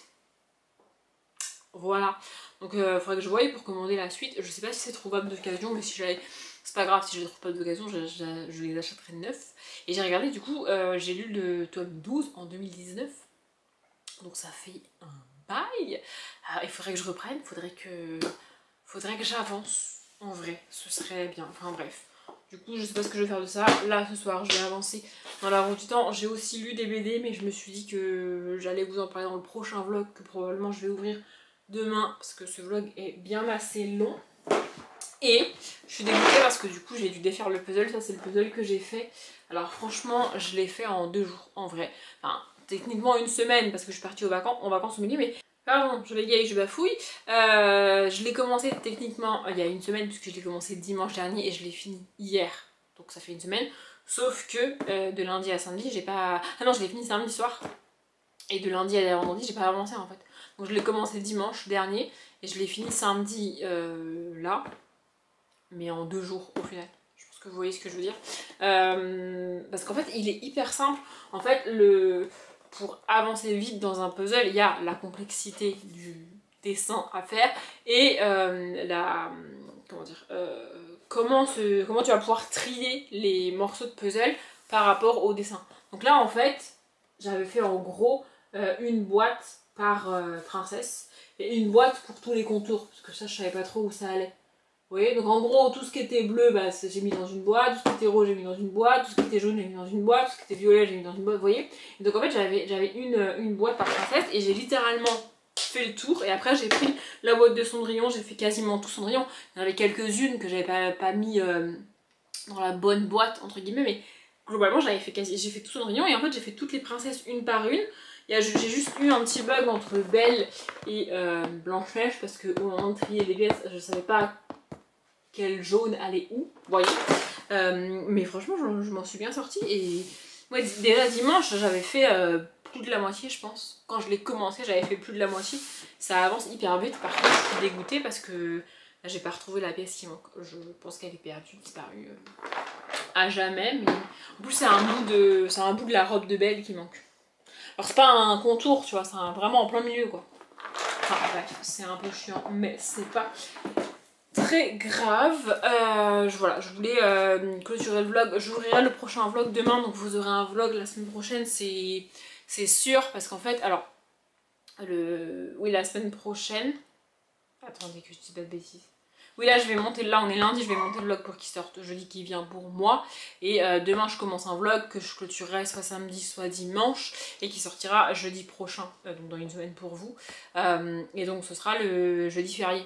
Voilà. Donc il faudrait que je voie pour commander la suite. Je sais pas si c'est trouvable d'occasion, mais si j'avais... C'est pas grave, si je les trouve pas d'occasion, je les achèterai neufs. Et j'ai regardé, du coup, j'ai lu le tome 12 en 2019. Donc ça fait un bail. Alors, il faudrait que je reprenne, faudrait que j'avance. En vrai, ce serait bien. Enfin bref. Du coup, je sais pas ce que je vais faire de ça. Là, ce soir, je vais avancer dans la roue du temps. J'ai aussi lu des BD, mais je me suis dit que j'allais vous en parler dans le prochain vlog, que probablement je vais ouvrir demain, parce que ce vlog est bien assez long. Et je suis dégoûtée parce que du coup, j'ai dû défaire le puzzle. Ça, c'est le puzzle que j'ai fait. Alors franchement, je l'ai fait en 2 jours, en vrai. Enfin, techniquement une semaine, parce que je suis partie en vacances au milieu, mais... Pardon, je bégaye, je bafouille. Je l'ai commencé techniquement il y a une semaine, puisque je l'ai commencé dimanche dernier et je l'ai fini hier. Donc ça fait une semaine. Sauf que de lundi à samedi, j'ai pas... Ah non, je l'ai fini samedi soir. Et de lundi à vendredi, j'ai pas avancé en fait. Donc je l'ai commencé dimanche dernier et je l'ai fini samedi là. Mais en 2 jours au final. Je pense que vous voyez ce que je veux dire. Parce qu'en fait, il est hyper simple. En fait, pour avancer vite dans un puzzle, il y a la complexité du dessin à faire et comment tu vas pouvoir trier les morceaux de puzzle par rapport au dessin. Donc là en fait, j'avais fait en gros une boîte par princesse et une boîte pour tous les contours, parce que ça je savais pas trop où ça allait. Vous voyez, donc en gros, tout ce qui était bleu, bah, j'ai mis dans une boîte, tout ce qui était rouge, j'ai mis dans une boîte, tout ce qui était jaune, j'ai mis dans une boîte, tout ce qui était violet, j'ai mis dans une boîte, vous voyez. Et donc en fait, j'avais une boîte par princesse et j'ai littéralement fait le tour. Et après, j'ai pris la boîte de Cendrillon, j'ai fait quasiment tout Cendrillon. Il y en avait quelques-unes que j'avais pas mis dans la bonne boîte, entre guillemets, mais globalement, j'ai fait tout Cendrillon et en fait, j'ai fait toutes les princesses une par une. J'ai juste eu un petit bug entre Belle et Blanche-Neige parce qu'au moment de trier les pièces, je savais pas quel jaune allait où, vous voyez. Mais franchement, je m'en suis bien sortie. Et ouais, déjà dimanche, j'avais fait plus de la moitié, je pense. Quand je l'ai commencé, j'avais fait plus de la moitié. Ça avance hyper vite. Par contre, je suis dégoûtée parce que j'ai pas retrouvé la pièce qui manque. Je pense qu'elle est perdue, disparue à jamais. Mais en plus, c'est un bout de la robe de Belle qui manque. Alors, c'est pas un contour, tu vois, c'est vraiment en plein milieu, quoi. Enfin, bref, c'est un peu chiant, mais c'est pas très grave. Voilà, je voulais clôturer le vlog. J'ouvrirai le prochain vlog demain, donc vous aurez un vlog la semaine prochaine, c'est sûr, parce qu'en fait, alors, oui, la semaine prochaine, attendez que je dise pas de bêtises. Oui, là je vais monter, là on est lundi, je vais monter le vlog pour qu'il sorte jeudi qui vient pour moi. Et demain je commence un vlog que je clôturerai soit samedi soit dimanche et qui sortira jeudi prochain, donc dans une semaine pour vous. Et donc ce sera le jeudi férié.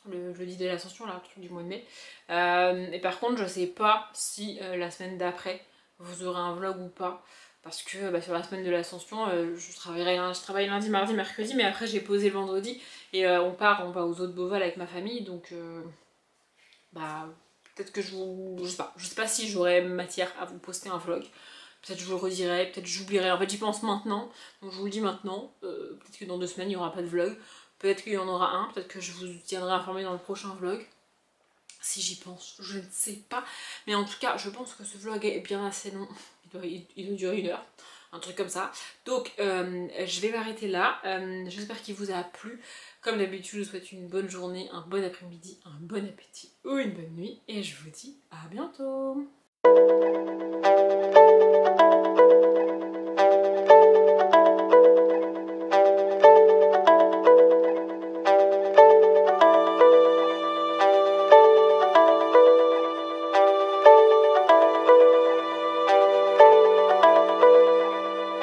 Le jeudi de l'Ascension, là, le truc du mois de mai. Et par contre je sais pas si la semaine d'après vous aurez un vlog ou pas. Parce que sur la semaine de l'Ascension, je travaille lundi, mardi, mercredi, mais après j'ai posé le vendredi et on va aux Eaux de Beauval avec ma famille, donc peut-être que je sais pas si j'aurai matière à vous poster un vlog. Peut-être je vous le redirai, peut-être j'oublierai. En fait j'y pense maintenant, donc je vous le dis maintenant. Peut-être que dans 2 semaines il n'y aura pas de vlog, peut-être qu'il y en aura un, peut-être que je vous tiendrai informé dans le prochain vlog. Si j'y pense, je ne sais pas. Mais en tout cas, je pense que ce vlog est bien assez long. Il doit durer 1 heure, un truc comme ça. Donc, je vais m'arrêter là. J'espère qu'il vous a plu. Comme d'habitude, je vous souhaite une bonne journée, un bon après-midi, un bon appétit ou une bonne nuit. Et je vous dis à bientôt.